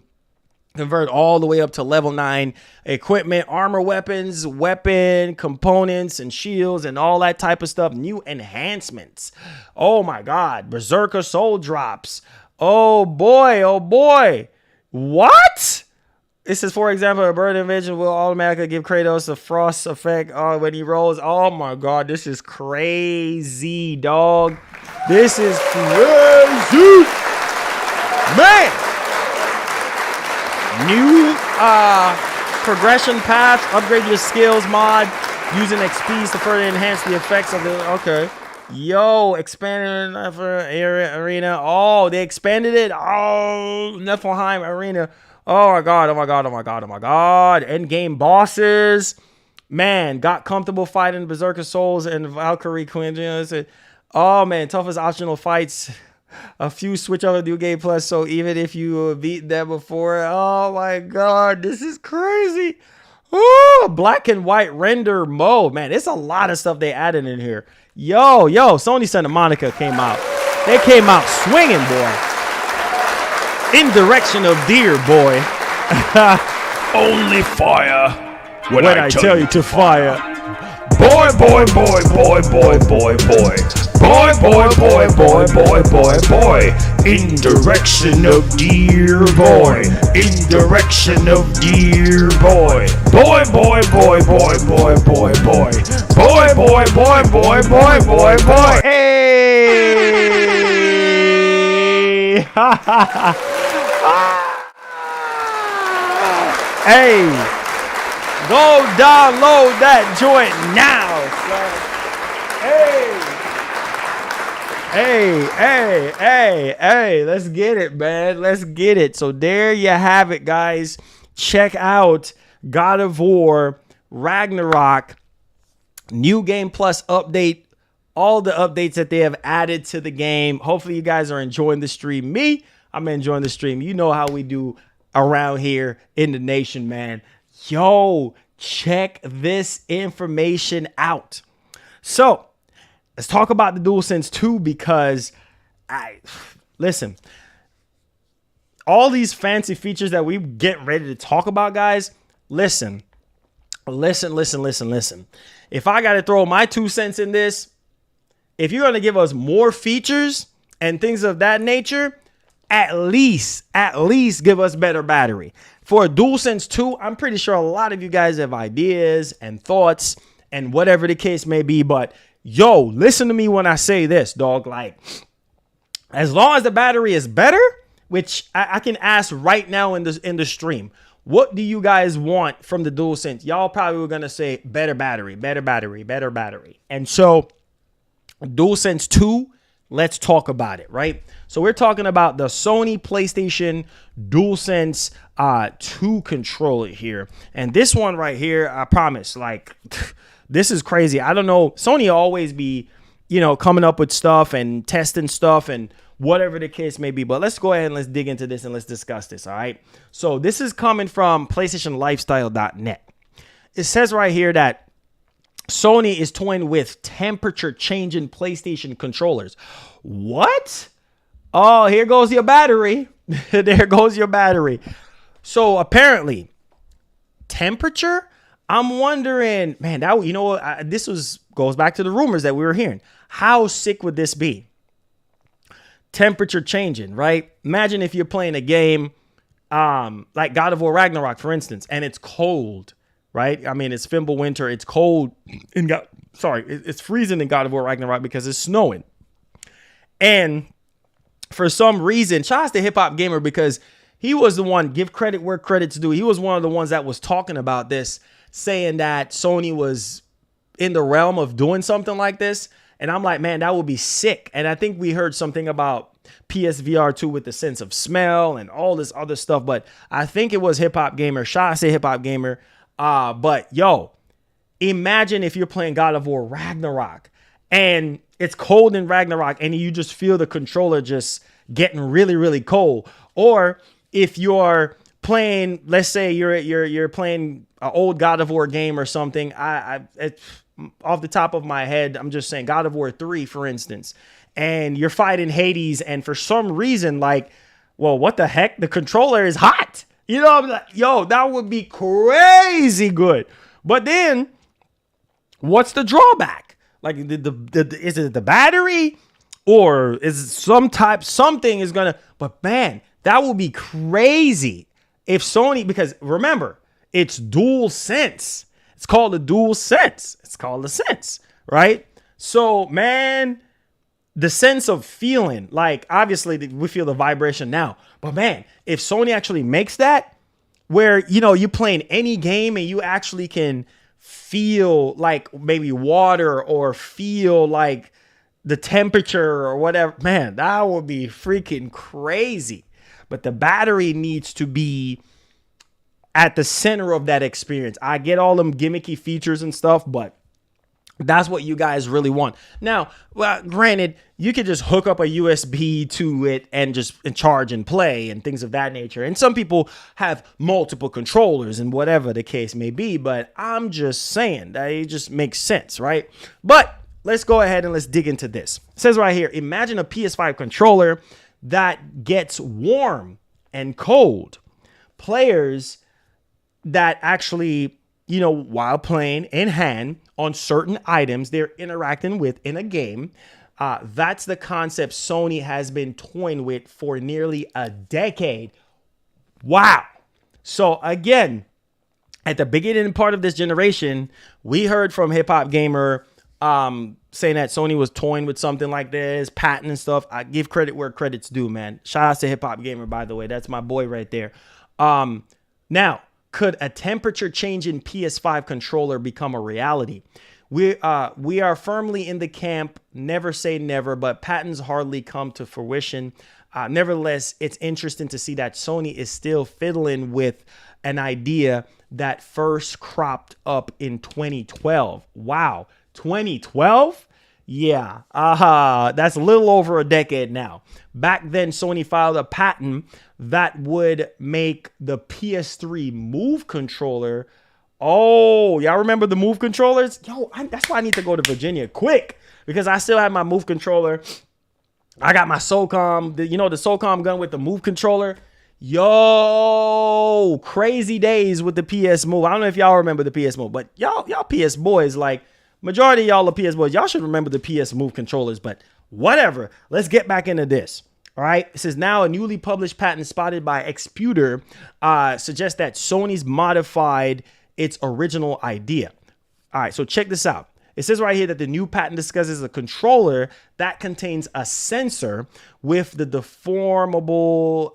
Convert all the way up to level 9 equipment, armor weapons, weapon components and shields and all that type of stuff. New enhancements. Oh my God. Berserker soul drops. Oh boy. Oh boy. What? It says, for example, a bird invention will automatically give Kratos a frost effect when he rolls. Oh my God. This is crazy, dog. This is crazy. Man. New progression path, upgrade your skills mod using XPs to further enhance the effects of the, okay. Yo, expanded arena. Oh, they expanded it. Oh, Niflheim arena. Oh my God, oh my God, oh my God, oh my God. End game bosses. Man, got comfortable fighting Berserker Souls and Valkyrie Queen. Oh man, toughest optional fights. A few switch over to New Game Plus, so even if you beat them before, oh my God, this is crazy. Oh, black and white render mode, man. It's a lot of stuff they added in here. Yo, Sony Santa Monica came out. They came out swinging, boy. In direction of deer, boy. Only fire when I tell you to fire. Boy. Boy, boy, boy, boy, boy, boy. Boy, boy, boy, boy, boy, boy, boy. In direction of dear boy. In direction of dear boy. Boy, boy, boy, boy, boy, boy, boy. Boy, boy, boy, boy, boy, boy, boy. Hey! Hey! Go download that joint now, son. Hey, let's get it, man. Let's get it. So there you have it, guys. Check out God of War Ragnarok New Game Plus update. All the updates that they have added to the game. Hopefully you guys are enjoying the stream. Me, I'm enjoying the stream. You know how we do around here in the nation, man. Yo, check this information out. So let's talk about the DualSense 2 because listen, all these fancy features that we get ready to talk about, guys, listen. If I got to throw my 2 cents in this, if you're going to give us more features and things of that nature, at least give us better battery. For a DualSense 2, I'm pretty sure a lot of you guys have ideas and thoughts and whatever the case may be. But yo, listen to me when I say this, dog. Like, as long as the battery is better, which I can ask right now in the stream, what do you guys want from the DualSense? Y'all probably were gonna say better battery. And so, DualSense 2. Let's talk about it, right? So we're talking about the Sony PlayStation DualSense 2 controller here. And this one right here, I promise, like, this is crazy. I don't know. Sony always be, coming up with stuff and testing stuff and whatever the case may be. But let's go ahead and let's dig into this and let's discuss this, all right? So this is coming from PlayStationLifestyle.net. It says right here that Sony is toying with temperature changing PlayStation controllers. What? Oh, here goes your battery. There goes your battery. So apparently, temperature. I'm wondering, man. That this goes back to the rumors that we were hearing. How sick would this be? Temperature changing, right? Imagine if you're playing a game, like God of War Ragnarok, for instance, and it's cold. Right? I mean, it's Fimbulwinter. It's cold. It's freezing in God of War Ragnarok because it's snowing. And for some reason, shout out to Hip Hop Gamer because he was the one, give credit where credit's due. He was one of the ones that was talking about this, saying that Sony was in the realm of doing something like this. And I'm like, man, that would be sick. And I think we heard something about PSVR 2 with the sense of smell and all this other stuff. But I think it was Hip Hop Gamer. Shout out to Hip Hop Gamer. But yo, imagine if you're playing God of War Ragnarok and it's cold in Ragnarok and you just feel the controller just getting really, really cold. Or if you're playing, let's say you're playing an old God of War game or something. It's off the top of my head, I'm just saying God of War 3, for instance, and you're fighting Hades and for some reason, like, well, what the heck? The controller is hot. You know, I'm like, yo, that would be crazy good. But then, what's the drawback? Like, is it the battery, or is something is gonna? But man, that would be crazy if Sony, because remember, it's Dualsense. It's called the Dualsense. It's called the Sense, right? So, man, the sense of feeling, like, obviously we feel the vibration now, but man, if Sony actually makes that, where, you know, you're playing any game and you actually can feel like maybe water, or feel like the temperature or whatever, man, that would be freaking crazy. But the battery needs to be at the center of that experience. I get all them gimmicky features and stuff, but that's what you guys really want. Now, well, granted, you could just hook up a USB to it and just charge and play and things of that nature. And some people have multiple controllers and whatever the case may be, but I'm just saying that it just makes sense, right? But let's go ahead and let's dig into this. It says right here, imagine a PS5 controller that gets warm and cold. Players that actually, you know, while playing in hand on certain items they're interacting with in a game. That's the concept Sony has been toying with for nearly a decade. Wow. So again, at the beginning part of this generation, we heard from Hip Hop Gamer saying that Sony was toying with something like this, patent and stuff. I give credit where credit's due, man. Shout out to Hip Hop Gamer, by the way. That's my boy right there. Now, could a temperature change in PS5 controller become a reality? We are firmly in the camp, never say never, but patents hardly come to fruition. Nevertheless, it's interesting to see that Sony is still fiddling with an idea that first cropped up in 2012. Wow, 2012? Yeah, that's a little over a decade now. Back then, Sony filed a patent that would make the PS3 Move controller. Oh, y'all remember the Move controllers? Yo, that's why I need to go to Virginia quick, because I still have my Move controller. I got my SOCOM, the SOCOM gun with the Move controller. Yo, crazy days with the PS Move. I don't know if y'all remember the PS Move, but y'all PS boys, like, majority of y'all are PS boys. Y'all should remember the PS Move controllers, but whatever. Let's get back into this. All right. It says now a newly published patent spotted by Exputer suggests that Sony's modified its original idea. All right. So check this out. It says right here that the new patent discusses a controller that contains a sensor with the deformable,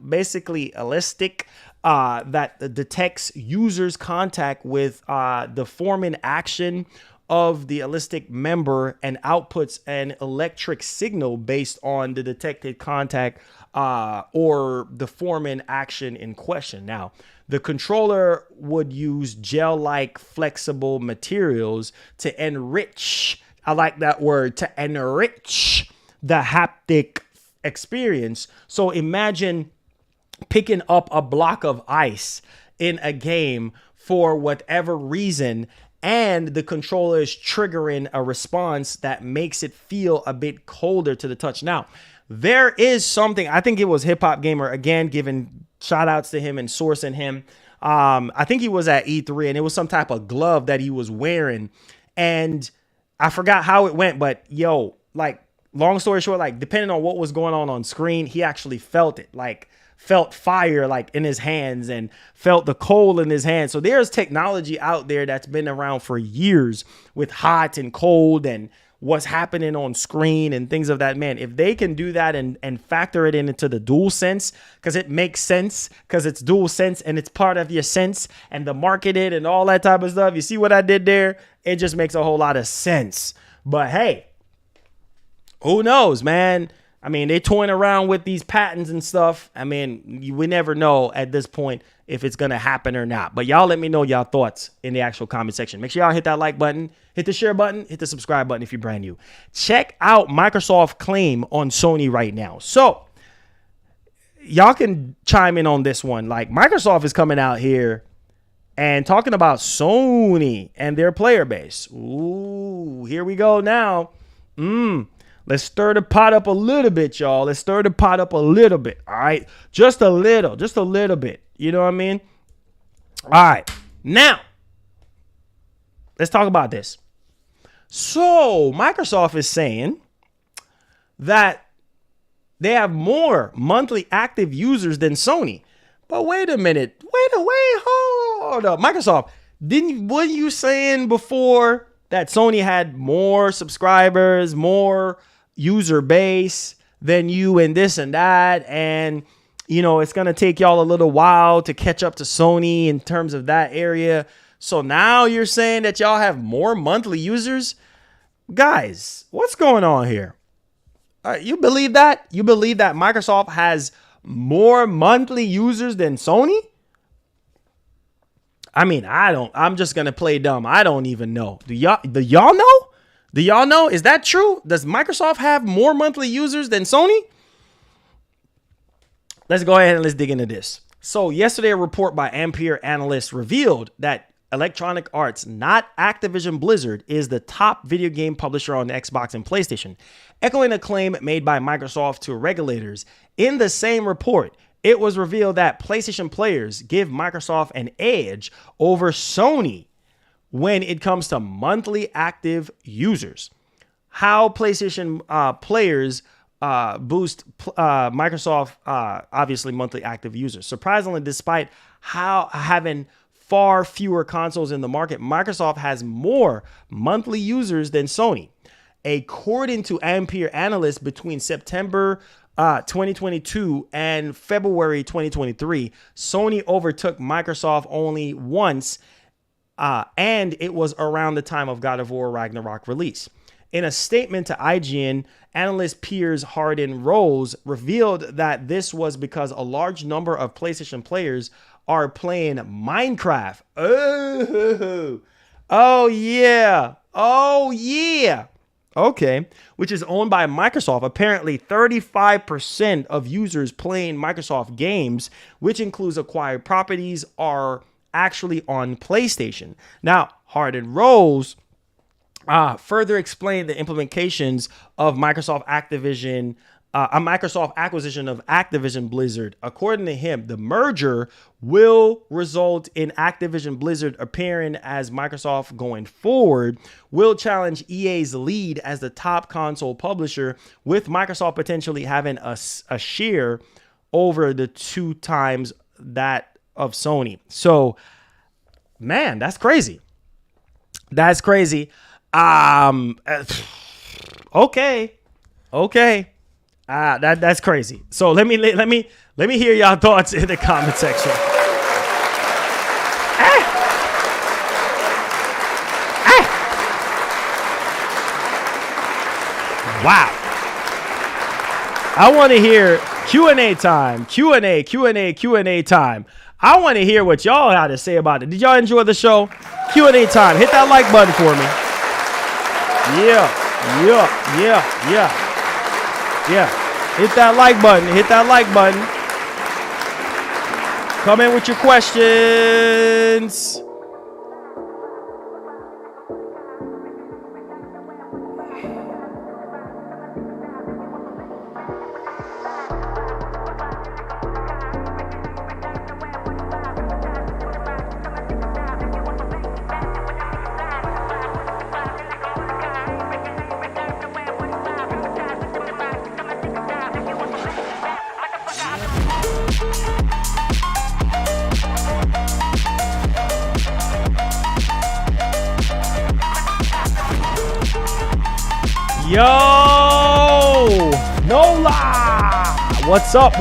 basically elastic, that detects users' contact with the forming action of the elastic member and outputs an electric signal based on the detected contact or the forming action in question. Now, the controller would use gel-like flexible materials to enrich, I like that word, to enrich the haptic experience. So imagine picking up a block of ice in a game for whatever reason, and the controller is triggering a response that makes it feel a bit colder to the touch. Now, there is something, I think it was Hip Hop Gamer, again, giving shout outs to him and sourcing him. I think he was at E3 and it was some type of glove that he was wearing. And I forgot how it went, but yo, like, long story short, like, depending on what was going on screen, he actually felt it, like, felt fire like in his hands and felt the cold in his hands. So there's technology out there that's been around for years with hot and cold and what's happening on screen and things of that. Man, if they can do that and factor it into the Dualsense, because it makes sense, because it's Dualsense and it's part of your sense, and the marketed and all that type of stuff. You see what I did there? It just makes a whole lot of sense. But hey, who knows, man? I mean, they're toying around with these patents and stuff. I mean, we never know at this point if it's going to happen or not. But y'all let me know y'all thoughts in the actual comment section. Make sure y'all hit that like button, hit the share button, hit the subscribe button if you're brand new. Check out Microsoft's claim on Sony right now. So y'all can chime in on this one. Like, Microsoft is coming out here and talking about Sony and their player base. Ooh, here we go now. Let's stir the pot up a little bit, y'all. Let's stir the pot up a little bit. All right. Just a little bit. You know what I mean? All right. Now, let's talk about this. So Microsoft is saying that they have more monthly active users than Sony. But wait a minute. Hold up. Microsoft, weren't you saying before that Sony had more subscribers, more user base than you and this and that? And, you know, it's going to take y'all a little while to catch up to Sony in terms of that area. So now you're saying that y'all have more monthly users? Guys, what's going on here? You believe that? You believe that Microsoft has more monthly users than Sony? I mean, I don't. I'm just going to play dumb. I don't even know. Do y'all know? Do y'all know? Is that true? Does Microsoft have more monthly users than Sony? Let's go ahead and let's dig into this. So yesterday, a report by Ampere analysts revealed that Electronic Arts, not Activision Blizzard, is the top video game publisher on the Xbox and PlayStation, echoing a claim made by Microsoft to regulators. In the same report, it was revealed that PlayStation players give Microsoft an edge over Sony when it comes to monthly active users. How PlayStation players boost Microsoft, obviously, monthly active users. Surprisingly, despite having far fewer consoles in the market, Microsoft has more monthly users than Sony. According to Ampere analysts, between September 2022 and February 2023, Sony overtook Microsoft only once, and it was around the time of God of War Ragnarok release. In a statement to IGN, analyst Piers Hardin Rose revealed that this was because a large number of PlayStation players are playing Minecraft. Oh yeah. Okay. Which is owned by Microsoft. Apparently 35% of users playing Microsoft games, which includes acquired properties, are actually on PlayStation. Now, Hardin Rose further explained the implications of Microsoft acquisition of Activision Blizzard. According to him, the merger will result in Activision Blizzard appearing as Microsoft going forward, will challenge EA's lead as the top console publisher, with Microsoft potentially having a share over the 2 times that of Sony. So, man, that's crazy. That's crazy. Okay. That's crazy. So let me hear y'all thoughts in the comment section. Wow. I want to hear Q&A time. Q&A time. I want to hear what y'all had to say about it. Did y'all enjoy the show? Q&A time. Hit that like button for me. Yeah. Hit that like button. Come in with your questions. Yo, Nola, what's up?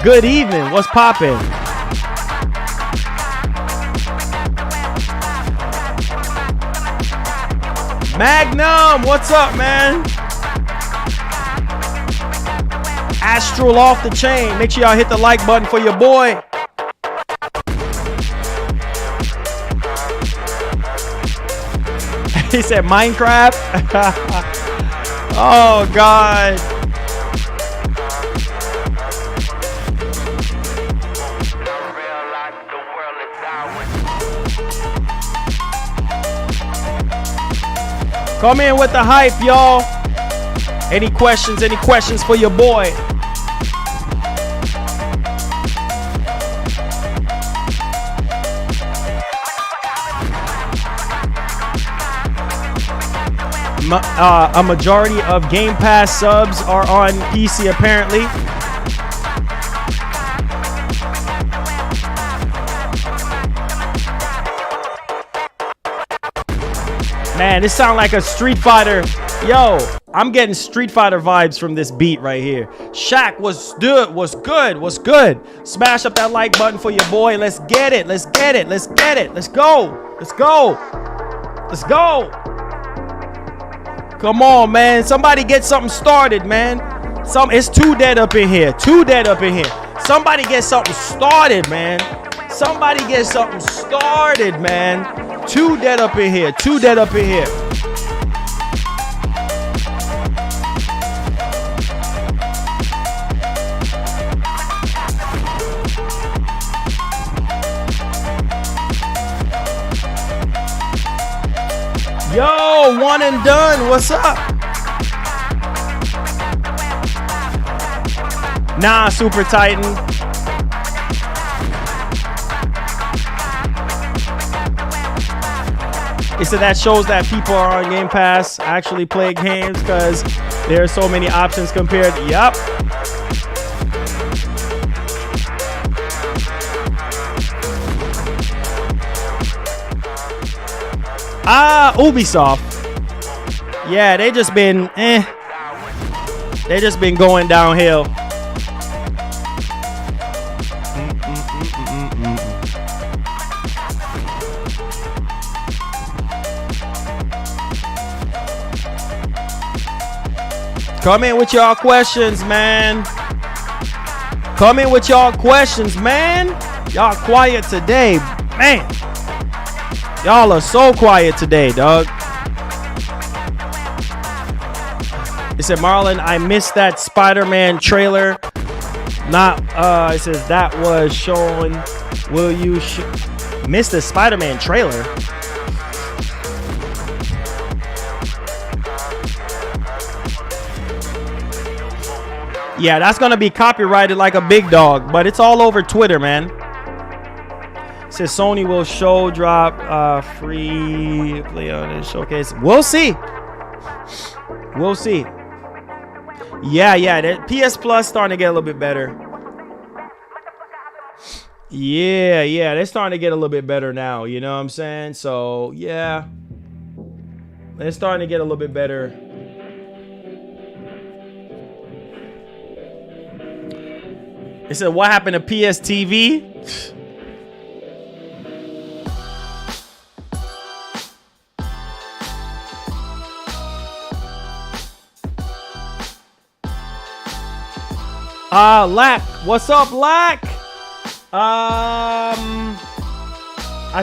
Good evening. What's poppin'? Magnum, what's up, man? Astral off the chain. Make sure y'all hit the like button for your boy. He said Minecraft. Oh, God. Come in with the hype, y'all. Any questions? Any questions for your boy? A majority of Game Pass subs are on PC apparently. Man, this sounds like a Street Fighter. Yo, I'm getting Street Fighter vibes from this beat right here. Shaq was good, was good, was good. Smash up that like button for your boy. Let's get it, let's get it, let's get it. Let's go, let's go, let's go. Come on, man. Somebody get something started, man. It's too dead up in here. Too dead up in here. Somebody get something started, man. Somebody get something started, man. Too dead up in here. Too dead up in here. Yo, one and done. What's up? Nah, Super Titan. He said that shows that people are on Game Pass actually play games because there are so many options compared. Yup. Ubisoft. Yeah, they just been They just been going downhill. Come in with y'all questions, man. Come in with y'all questions, man. Y'all quiet today, man. Y'all are so quiet today, dog. It said, Marlon, I missed that Spider-Man trailer. It says that was shown. Will you miss the Spider-Man trailer? Yeah, that's gonna be copyrighted like a big dog, but it's all over Twitter, man. It says Sony will show drop free play on this showcase. We'll see. We'll see. Yeah, that PS Plus starting to get a little bit better. Yeah, they're starting to get a little bit better now. You know what I'm saying? So yeah, they're starting to get a little bit better. It said, what happened to PS TV? Lack. What's up, Lack? I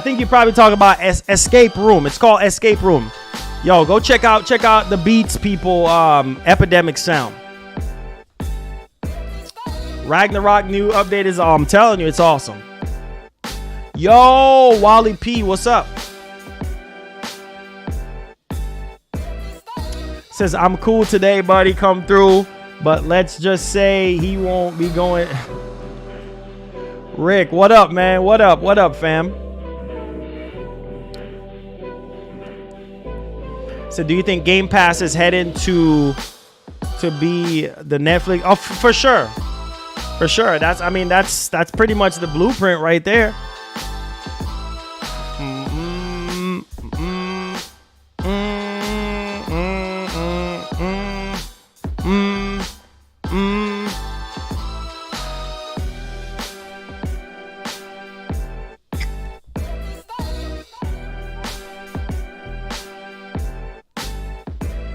think you probably talking about Escape Room. It's called Escape Room. Yo, go check out the Beats people Epidemic Sound. Ragnarok new update is I'm telling you, it's awesome. Yo, Wally P, what's up? Says I'm cool today, buddy. Come through, but let's just say he won't be going. Rick, what up, man? What up? What up, fam? So, do you think Game Pass is heading to be the Netflix? Oh, for sure. For sure. That's pretty much the blueprint right there.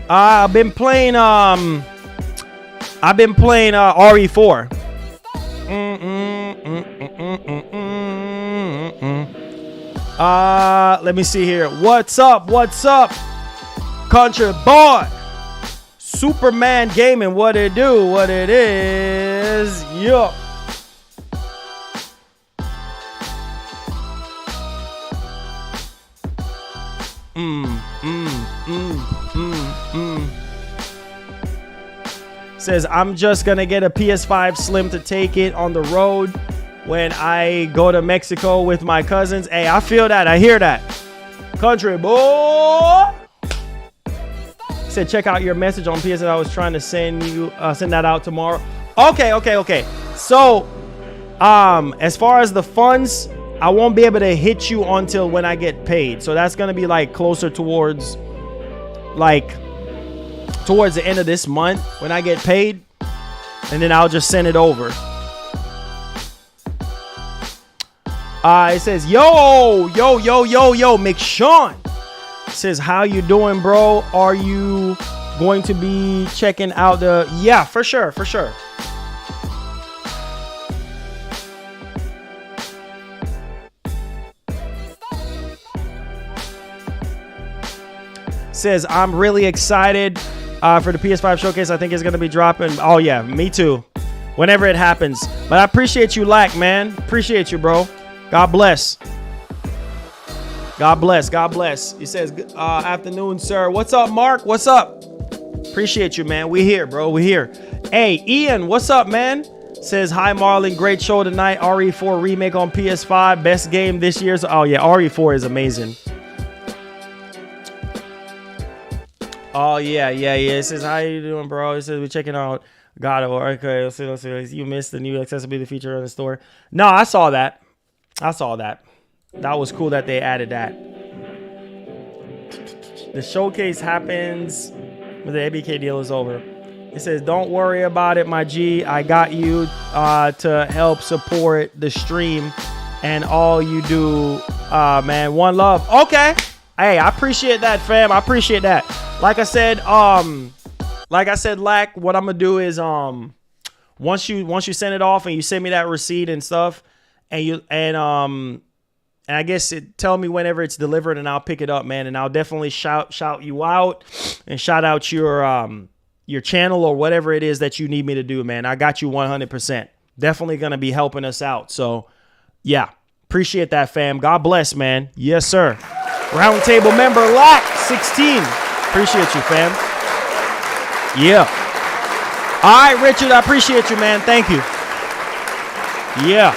I've been playing RE4. Let me see here. What's up? Country boy. Superman Gaming. What it do? What it is? Yup. Says, I'm just going to get a PS5 Slim to take it on the road when I go to Mexico with my cousins. Hey, I feel that. I hear that. Country boy. Said, check out your message on PS. I was trying to send that out tomorrow. Okay. So, as far as the funds, I won't be able to hit you until when I get paid. So that's going to be like closer towards the end of this month when I get paid. And then I'll just send it over. It says, yo, McShawn. It says, how you doing, bro? Are you going to be checking out the... Yeah, for sure. Says, I'm really excited for the PS5 showcase. I think it's going to be dropping. Oh, yeah, me too. Whenever it happens. But I appreciate you, Lack, man. Appreciate you, bro. God bless. God bless. He says, afternoon, sir. What's up, Mark? What's up? Appreciate you, man. We here, bro. We here. Hey, Ian, what's up, man? Says, hi, Marlon. Great show tonight. RE4 remake on PS5. Best game this year. Oh, yeah, RE4 is amazing. Oh, yeah. It says, how you doing, bro? It says, we're checking out God of War. Okay, let's see. You missed the new accessibility feature in the store. No, I saw that. That was cool that they added that. The showcase happens when the ABK deal is over. It says, don't worry about it, my G. I got you to help support the stream and all you do, man. One love. Okay. Hey, I appreciate that, fam. I appreciate that. Like I said, Lack, what I'm gonna do is once you send it off and you send me that receipt and stuff, and I guess tell me whenever it's delivered and I'll pick it up, man. And I'll definitely shout you out and shout out your channel or whatever it is that you need me to do, man. I got you 100%. Definitely gonna be helping us out. So yeah, appreciate that, fam. God bless, man. Yes, sir. Roundtable member Lack 16. Appreciate you, fam. Yeah. All right, Richard, I appreciate you, man. Thank you. Yeah.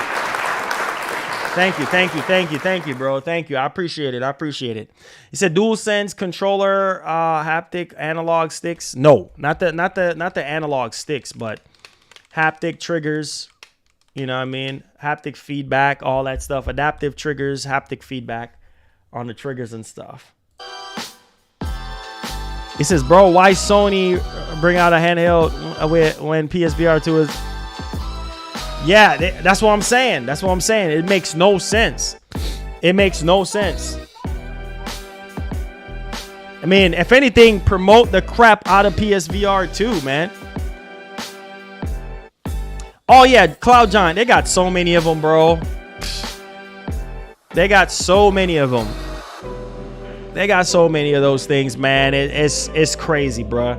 Thank you, bro. Thank you. I appreciate it. He said DualSense controller, haptic analog sticks. No, not the analog sticks, but haptic triggers. You know what I mean? Haptic feedback, all that stuff. Adaptive triggers, haptic feedback on the triggers and stuff. He says, bro, why Sony bring out a handheld when PSVR 2 is... Yeah, that's what I'm saying. It makes no sense. I mean, if anything, promote the crap out of PSVR 2, man. Oh, yeah, Cloud Giant. They got so many of them, bro. They got so many of them. They got so many of those things, man. It's crazy, bro.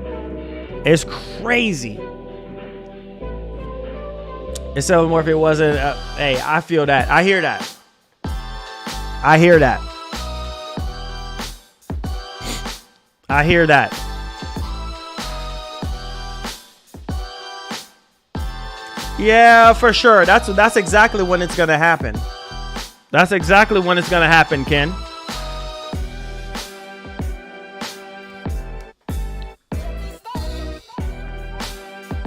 It's crazy. It's so more if it wasn't. Hey, I feel that. I hear that. Yeah, for sure. That's exactly when it's gonna happen. Ken.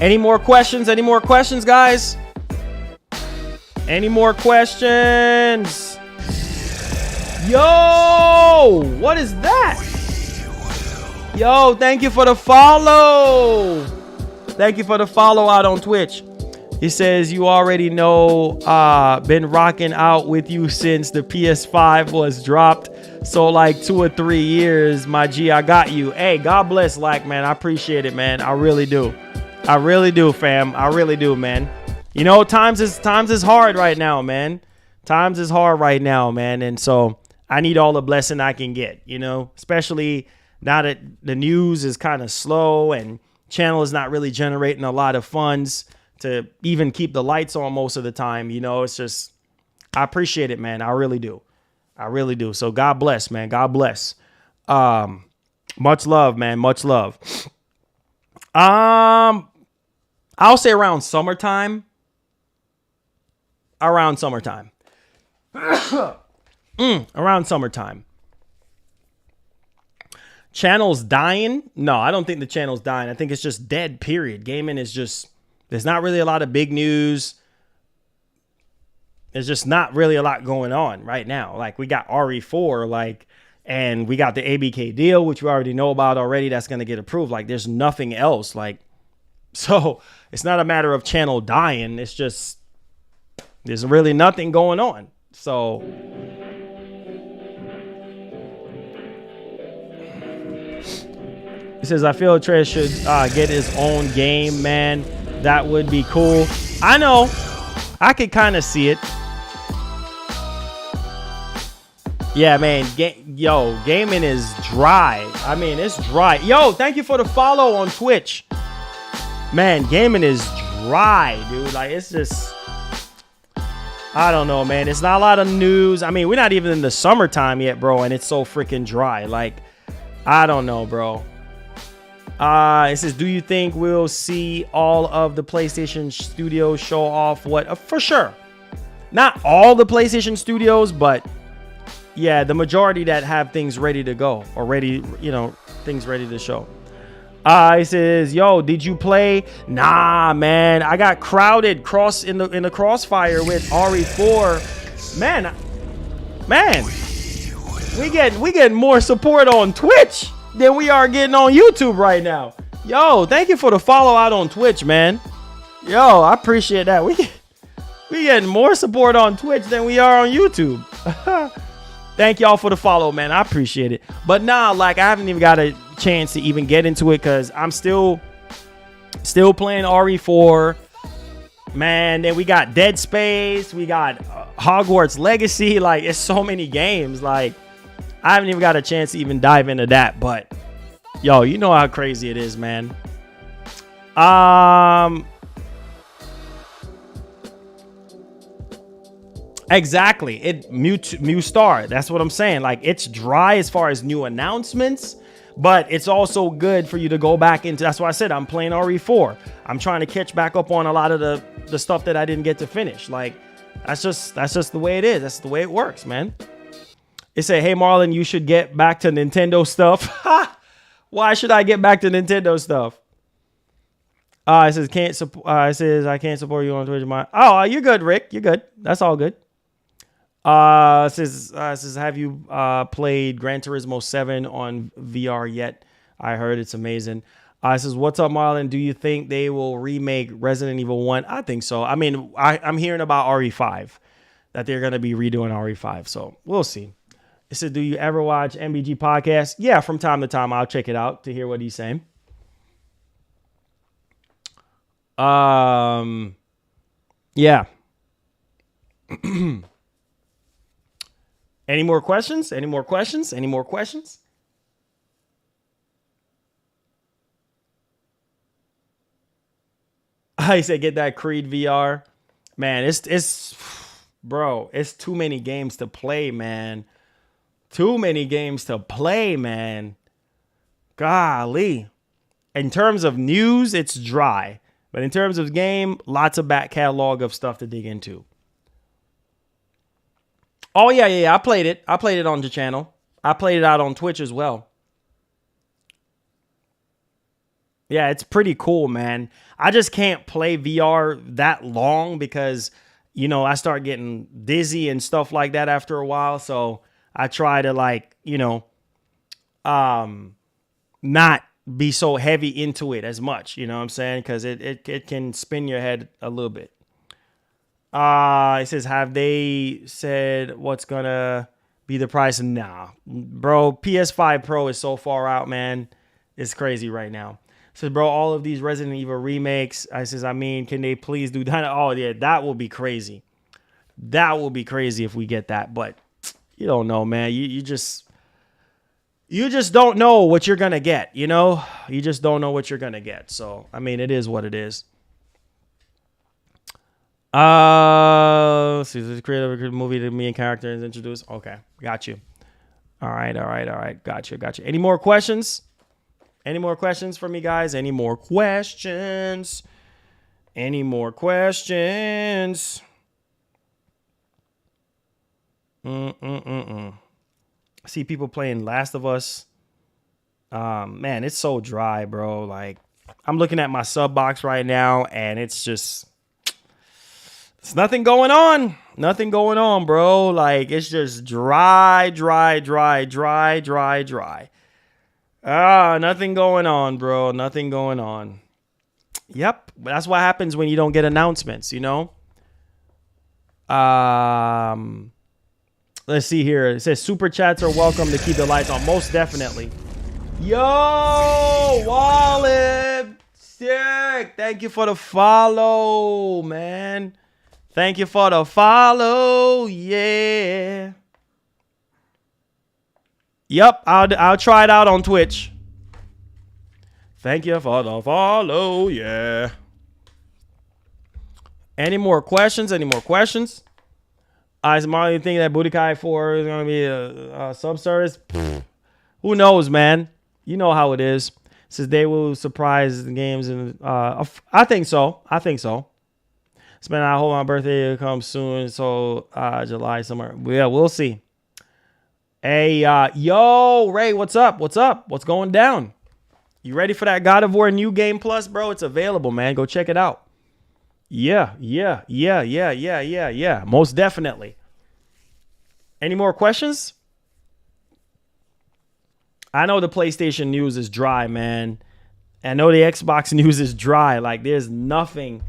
Any more questions, guys? Any more questions? Yo, what is that? Yo, thank you for the follow. Out on Twitch. He says, you already know, been rocking out with you since the PS5 was dropped. So like 2 or 3 years, my G, I got you. Hey, God bless, Lack, man. I appreciate it, man. I really do, fam. I really do, man. You know, times is hard right now, man. And so I need all the blessing I can get, you know, especially now that the news is kind of slow and channel is not really generating a lot of funds to even keep the lights on most of the time. You know, it's just, I appreciate it, man. I really do. So God bless, man. God bless. Much love, man. Much love. I'll say around summertime. Around summertime. Around summertime. Channel's dying? No, I don't think the channel's dying. I think it's just dead, period. Gaming is just, there's not really a lot of big news. There's just not really a lot going on right now. Like, we got RE4, like, and we got the ABK deal, which we already know about already. That's going to get approved. Like, there's nothing else. Like, so it's not a matter of channel dying. It's just, there's really nothing going on. So it says, I feel Trey should get his own game, man. That would be cool. I know. I could kind of see it. Yeah, man. Yo, gaming is dry. I mean, it's dry. Yo, thank you for the follow on Twitch. Man, gaming is dry, dude. Like, it's just, I don't know, man. It's not a lot of news. I mean, we're not even in the summertime yet, bro, and it's so freaking dry. Like, I don't know, bro. It says, do you think we'll see all of the PlayStation studios show off what? For sure. Not all the PlayStation studios, but yeah, the majority that have things ready to go or ready, you know, things ready to show. It says, yo, did you play? Nah, man. I got crowded in the crossfire with RE4. Man, we get more support on Twitch than we are getting on YouTube right now. Yo, thank you for the follow out on Twitch, man. Yo, I appreciate that. We getting more support on Twitch than we are on YouTube. Thank y'all for the follow, man. I appreciate it. But nah, like, I haven't even got a chance to even get into it because I'm still playing RE4. Man, then we got Dead Space. We got Hogwarts Legacy. Like, it's so many games. Like, I haven't even got a chance to even dive into that. But, yo, you know how crazy it is, man. Exactly. Star. That's what I'm saying. Like, it's dry as far as new announcements, but it's also good for you to go back into. That's why I said I'm playing RE4. I'm trying to catch back up on a lot of the stuff that I didn't get to finish. Like, that's just the way it is. That's the way it works, man. It said, hey, Marlon, you should get back to Nintendo stuff. Why should I get back to Nintendo stuff? It says, I can't support you on Twitch. You're good, Rick. You're good. That's all good. It says, have you played Gran Turismo 7 on VR yet? I heard it's amazing. It says, what's up, Marlon? Do you think they will remake Resident Evil 1? I think so. I mean, I'm hearing about RE5, that they're going to be redoing RE5. So we'll see. It says, do you ever watch MBG podcast? Yeah, from time to time, I'll check it out to hear what he's saying. Yeah. Any more questions? Any more questions? Any more questions? I said, get that Creed VR. Man, bro, it's too many games to play, man. Too many games to play, man. Golly. In terms of news, it's dry. But in terms of game, lots of back catalog of stuff to dig into. Oh, yeah. I played it. I played it on the channel. I played it out on Twitch as well. Yeah, it's pretty cool, man. I just can't play VR that long because, you know, I start getting dizzy and stuff like that after a while. So I try to, like, you know, not be so heavy into it as much. You know what I'm saying? Because it can spin your head a little bit. It says, have they said what's gonna be the price? Nah, bro. PS5 Pro is so far out, man. It's crazy right now. It says, bro, all of these Resident Evil remakes. I says, I mean, can they please do that? Oh yeah, that will be crazy. That will be crazy if we get that. But you don't know, man. You just don't know what you're gonna get. You know, you just don't know what you're gonna get. So I mean, it is what it is. See, this creative movie to me and characters introduced. Okay, got you. All right. Got you. Any more questions? Any more questions for me, guys? Any more questions? Any more questions? I see people playing Last of Us. Man, it's so dry, bro. Like, I'm looking at my sub box right now, and it's just, it's nothing going on. Nothing going on, bro. Like, it's just dry. Nothing going on, bro. Nothing going on. Yep. That's what happens when you don't get announcements, you know? Let's see here. It says super chats are welcome to keep the lights on. Most definitely. Yo, Wallet. Sick. Thank you for the follow, man. Thank you for the follow. Yeah. Yep, I'll try it out on Twitch. Thank you for the follow. Yeah. Any more questions? Any more questions? Is Marlon think that Budokai 4 is going to be a sub-service? Who knows, man? You know how it is. Says they will surprise the games. And I think so. I think so. Spend I hope my birthday comes soon. So July somewhere. Yeah, we'll see. Hey, yo, Ray, what's up? What's up? What's going down? You ready for that God of War New Game Plus, bro? It's available, man. Go check it out. Yeah. Most definitely. Any more questions? I know the PlayStation news is dry, man. I know the Xbox news is dry. Like, there's nothing,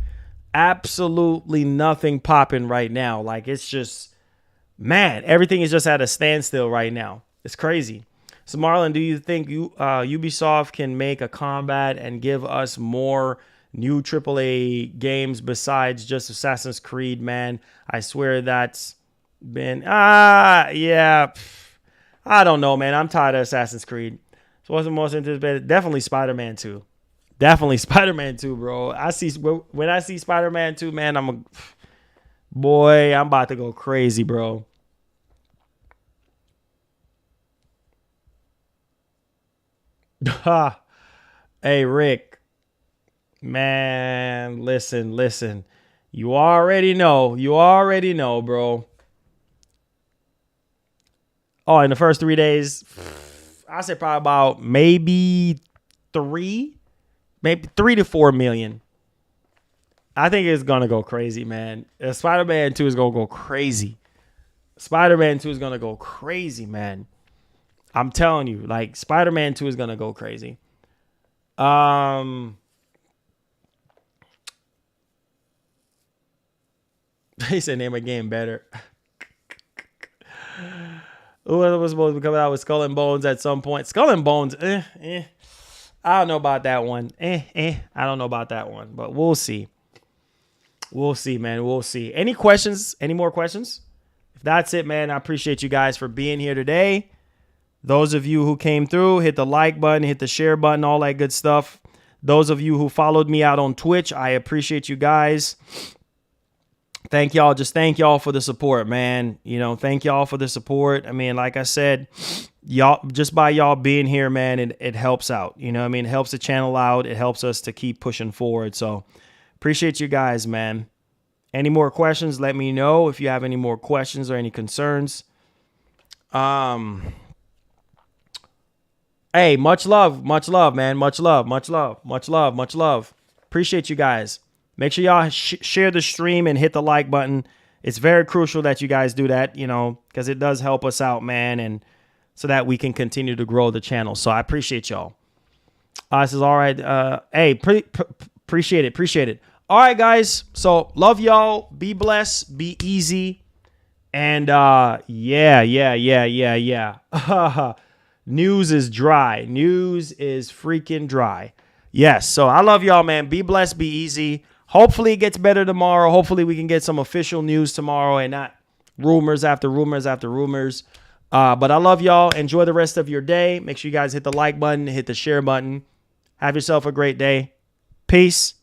absolutely nothing popping right now. Like, it's just, man, everything is just at a standstill right now. It's crazy. So, Marlon, do you think Ubisoft can make a combat and give us more new AAA games besides just Assassin's Creed, man? I swear that's been, yeah. I don't know, man. I'm tired of Assassin's Creed. So what's the most anticipated? Definitely Spider-Man 2. Definitely Spider-Man 2, bro. When I see Spider-Man 2, man, I'm about to go crazy, bro. Hey, Rick. Man, listen. You already know, bro. Oh, in the first 3 days, I said probably about maybe 3 to 4 million. I think it's going to go crazy, man. Spider-Man 2 is going to go crazy. Spider-Man 2 is going to go crazy, man. I'm telling you, like, Spider-Man 2 is going to go crazy. He said name a game better. Who was supposed to be coming out with Skull and Bones at some point? Skull and Bones, I don't know about that one. I don't know about that one, but we'll see. We'll see, man. We'll see. Any questions? Any more questions? If that's it, man, I appreciate you guys for being here today. Those of you who came through, hit the like button, hit the share button, all that good stuff. Those of you who followed me out on Twitch, I appreciate you guys. Thank y'all. Just thank y'all for the support, man. You know, thank y'all for the support. I mean, like I said, y'all, just by y'all being here, man, it helps out. You know what I mean? It helps the channel out. It helps us to keep pushing forward. So appreciate you guys, man. Any more questions? Let me know if you have any more questions or any concerns. Hey, much love, man. Much love. Appreciate you guys. Make sure y'all share the stream and hit the like button. It's very crucial that you guys do that, you know, because it does help us out, man, and so that we can continue to grow the channel. So I appreciate y'all. This is all right. Hey, appreciate it. All right, guys. So love y'all. Be blessed. Be easy. And yeah. News is dry. News is freaking dry. Yes. So I love y'all, man. Be blessed. Be easy. Hopefully it gets better tomorrow. Hopefully we can get some official news tomorrow and not rumors after rumors after rumors. But I love y'all. Enjoy the rest of your day. Make sure you guys hit the like button, hit the share button. Have yourself a great day. Peace.